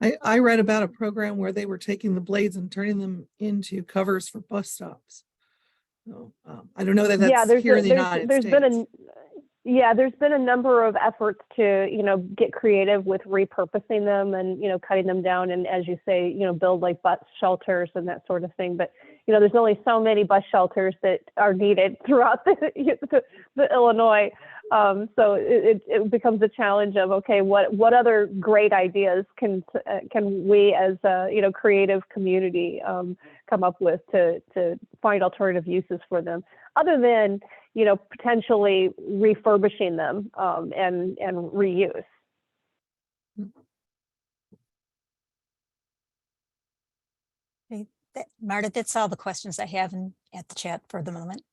I read about a program where they were taking the blades and turning them into covers for bus stops. So I don't know that that's here in the United States. There's been a number of efforts to, get creative with repurposing them and, cutting them down. And as you say, build like bus shelters and that sort of thing. But, there's only so many bus shelters that are needed throughout the Illinois. So it becomes a challenge of, okay, what other great ideas can we as a, creative community come up with to find alternative uses for them, other than, potentially refurbishing them and reuse. Marta, that's all the questions I have at the chat for the moment.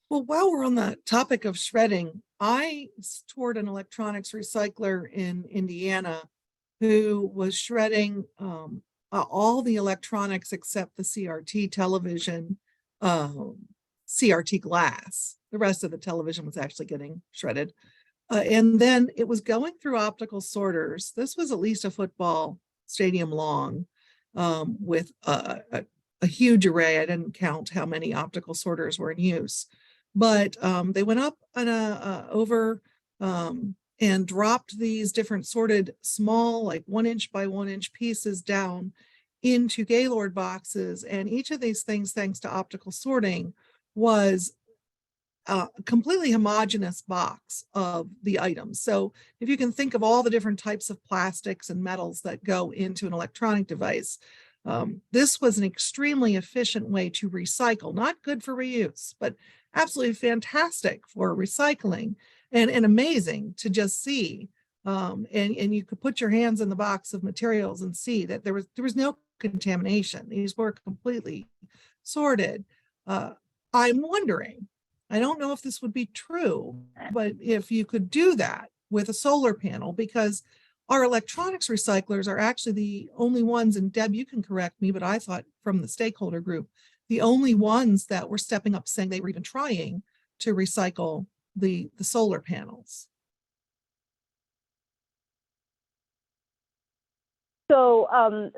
Well, while we're on the topic of shredding, I toured an electronics recycler in Indiana who was shredding all the electronics except the CRT television, CRT glass. The rest of the television was actually getting shredded. And then it was going through optical sorters. This was at least a football stadium long with a huge array. I didn't count how many optical sorters were in use, but they went up and over and dropped these different sorted small, like 1 inch by 1 inch pieces down into Gaylord boxes. And each of these things, thanks to optical sorting, was a completely homogeneous box of the items. So if you can think of all the different types of plastics and metals that go into an electronic device, this was an extremely efficient way to recycle, not good for reuse, but absolutely fantastic for recycling and amazing to just see. And you could put your hands in the box of materials and see that there was no contamination. These were completely sorted. I'm wondering, I don't know if this would be true, but if you could do that with a solar panel, because our electronics recyclers are actually the only ones, and Deb, you can correct me, but I thought from the stakeholder group, the only ones that were stepping up saying they were even trying to recycle the solar panels. So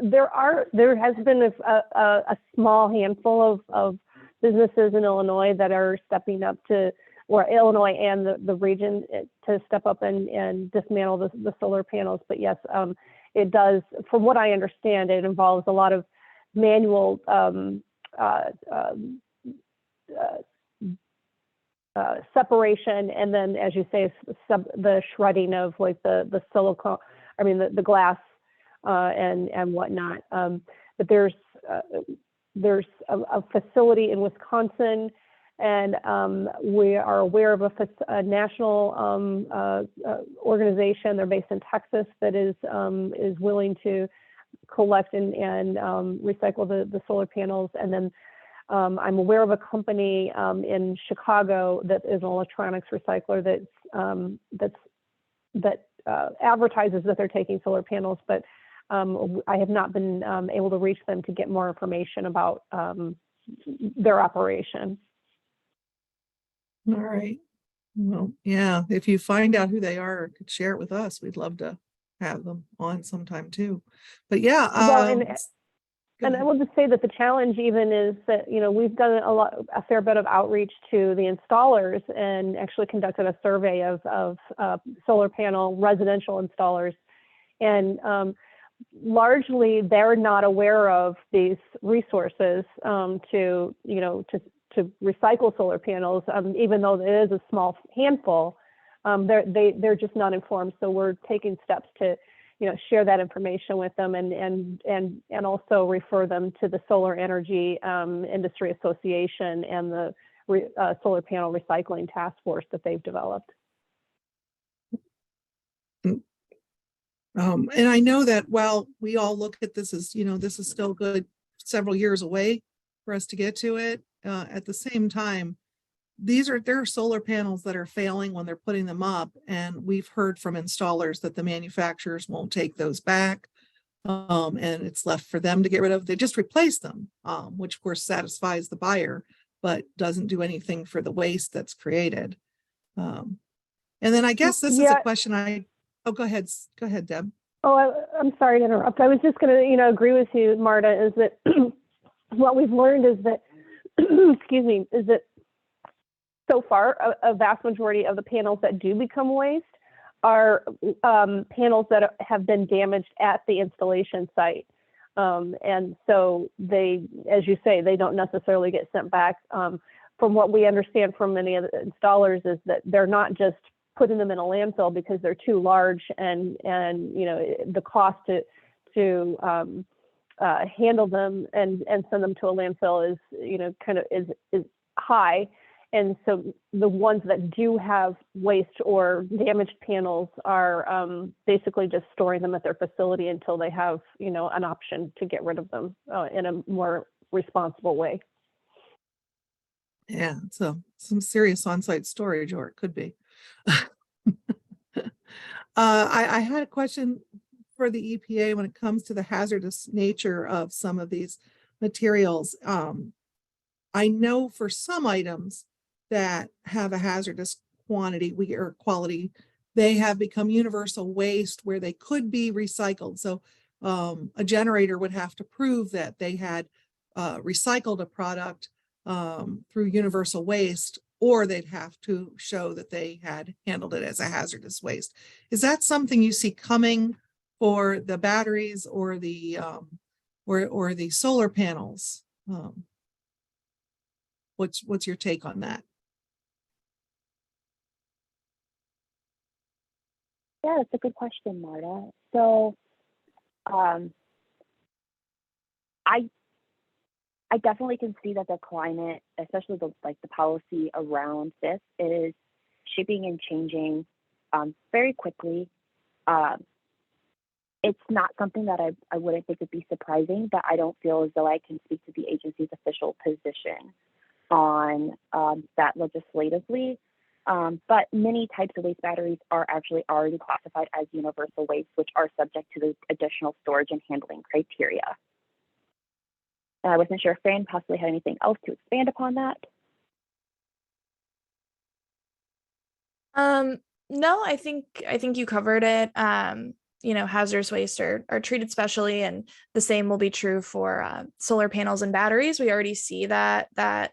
there has been a small handful of businesses in Illinois that are stepping up to, or Illinois and the region, to step up and dismantle the solar panels. But yes, it does, from what I understand, it involves a lot of manual separation, and then, as you say, the shredding of like the silicone, the glass and whatnot. But there's a facility in Wisconsin, and we are aware of a national organization. They're based in Texas that is willing to collect and recycle the solar panels. And then I'm aware of a company in Chicago that is an electronics recycler that advertises that they're taking solar panels, but I have not been able to reach them to get more information about their operation. All right. Well, yeah, if you find out who they are, or could share it with us, we'd love to have them on sometime too. But yeah. And I will just say that the challenge even is that, we've done a fair bit of outreach to the installers and actually conducted a survey of solar panel residential installers. And largely they're not aware of these resources to recycle solar panels, even though it is a small handful. They're just not informed. So we're taking steps to share that information with them and also refer them to the Solar Energy Industry Association and the Solar Panel Recycling Task Force that they've developed. And I know that while we all look at this as, this is still good several years away for us to get to it, at the same time, there are solar panels that are failing when they're putting them up. And we've heard from installers that the manufacturers won't take those back. And it's left for them to get rid of. They just replace them, which of course satisfies the buyer, but doesn't do anything for the waste that's created. And then I guess this is a question oh, go ahead, Deb. Oh, I'm sorry to interrupt. I was just going to, agree with you, Marta, is that what we've learned is that, excuse me, is that so far, a vast majority of the panels that do become waste are panels that have been damaged at the installation site. And so they, as you say, they don't necessarily get sent back. From what we understand from many of the installers is that they're not just putting them in a landfill because they're too large and the cost to handle them and send them to a landfill is high. And so the ones that do have waste or damaged panels are basically just storing them at their facility until they have, an option to get rid of them in a more responsible way. Yeah, so some serious on-site storage, or it could be. I had a question for the EPA when it comes to the hazardous nature of some of these materials. I know for some items that have a hazardous quality, they have become universal waste where they could be recycled. So a generator would have to prove that they had recycled a product through universal waste, or they'd have to show that they had handled it as a hazardous waste. Is that something you see coming for the batteries or the or the solar panels? What's your take on that? Yeah, that's a good question, Marta. So I definitely can see that the climate, especially the policy around this, is shaping and changing very quickly. It's not something that I wouldn't think would be surprising, but I don't feel as though I can speak to the agency's official position on that legislatively. But many types of waste batteries are actually already classified as universal waste, which are subject to the additional storage and handling criteria. I wasn't sure if Fran possibly had anything else to expand upon that. No, I think you covered it. Hazardous waste are treated specially, and the same will be true for solar panels and batteries. We already see that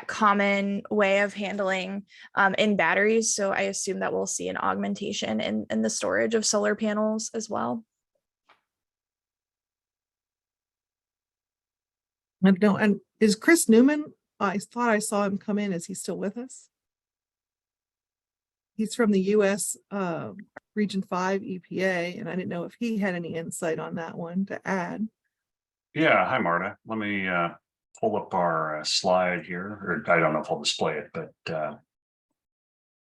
common way of handling in batteries. So I assume that we'll see an augmentation in the storage of solar panels as well. No, and is Chris Newman? I thought I saw him come in. Is he still with us? He's from the U.S. Region 5 EPA, and I didn't know if he had any insight on that one to add. Yeah, hi Marta. Let me pull up our slide here, or I don't know if I'll display it, but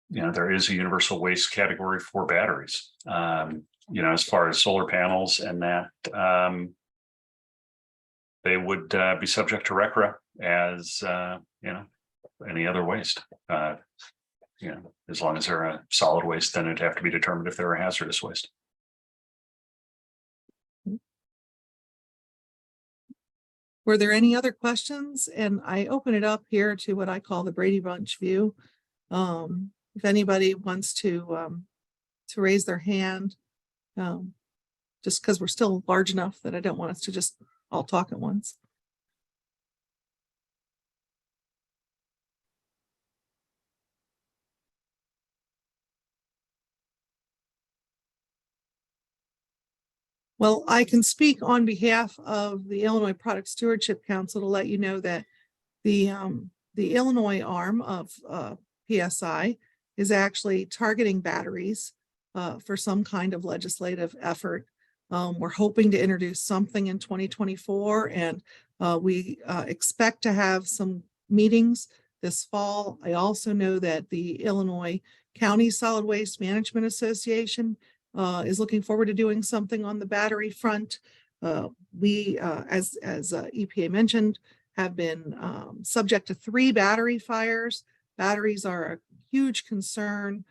there is a universal waste category for batteries. As far as solar panels and that, they would be subject to RCRA as any other waste. As long as they're a solid waste, then it'd have to be determined if they're a hazardous waste. Were there any other questions? And I open it up here to what I call the Brady Bunch view. If anybody wants to raise their hand, just because we're still large enough that I don't want us to just all talk at once. Well, I can speak on behalf of the Illinois Product Stewardship Council to let you know that the Illinois arm of PSI is actually targeting batteries for some kind of legislative effort. We're hoping to introduce something in 2024, and we expect to have some meetings this fall. I also know that the Illinois County Solid Waste Management Association is looking forward to doing something on the battery front. We, as EPA mentioned, have been subject to 3 battery fires. Batteries are a huge concern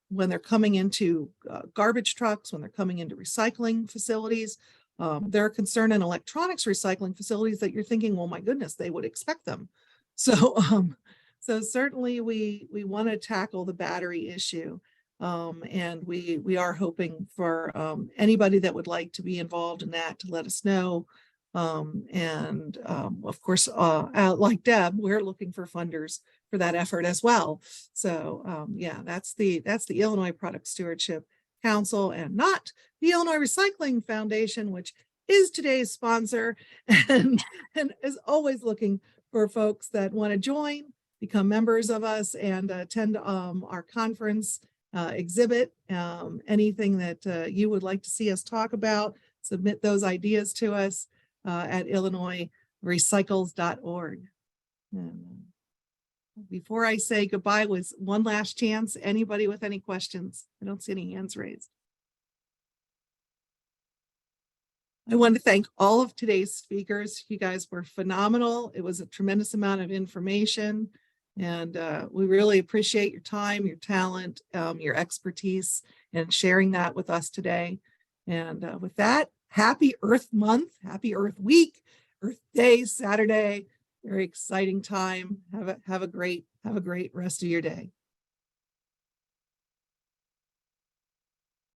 when they're coming into garbage trucks, when they're coming into recycling facilities. They're a concern in electronics recycling facilities that you're thinking, well, my goodness, they would expect them. So, so certainly we want to tackle the battery issue. And we are hoping for anybody that would like to be involved in that to let us know. Of course, like Deb, we're looking for funders for that effort as well. So yeah, that's the Illinois Product Stewardship Council, and not the Illinois Recycling Foundation, which is today's sponsor, and is always looking for folks that want to join, become members of us, and attend our conference, exhibit, anything that you would like to see us talk about. Submit those ideas to us at illinoisrecycles.org. Before I say goodbye, was one last chance. Anybody with any questions? I don't see any hands raised. I want to thank all of today's speakers. You guys were phenomenal. It was a tremendous amount of information, and we really appreciate your time, your talent, your expertise, and sharing that with us today. And with that, happy Earth Month, happy Earth Week, Earth Day, Saturday. Very exciting time. Have a great rest of your day.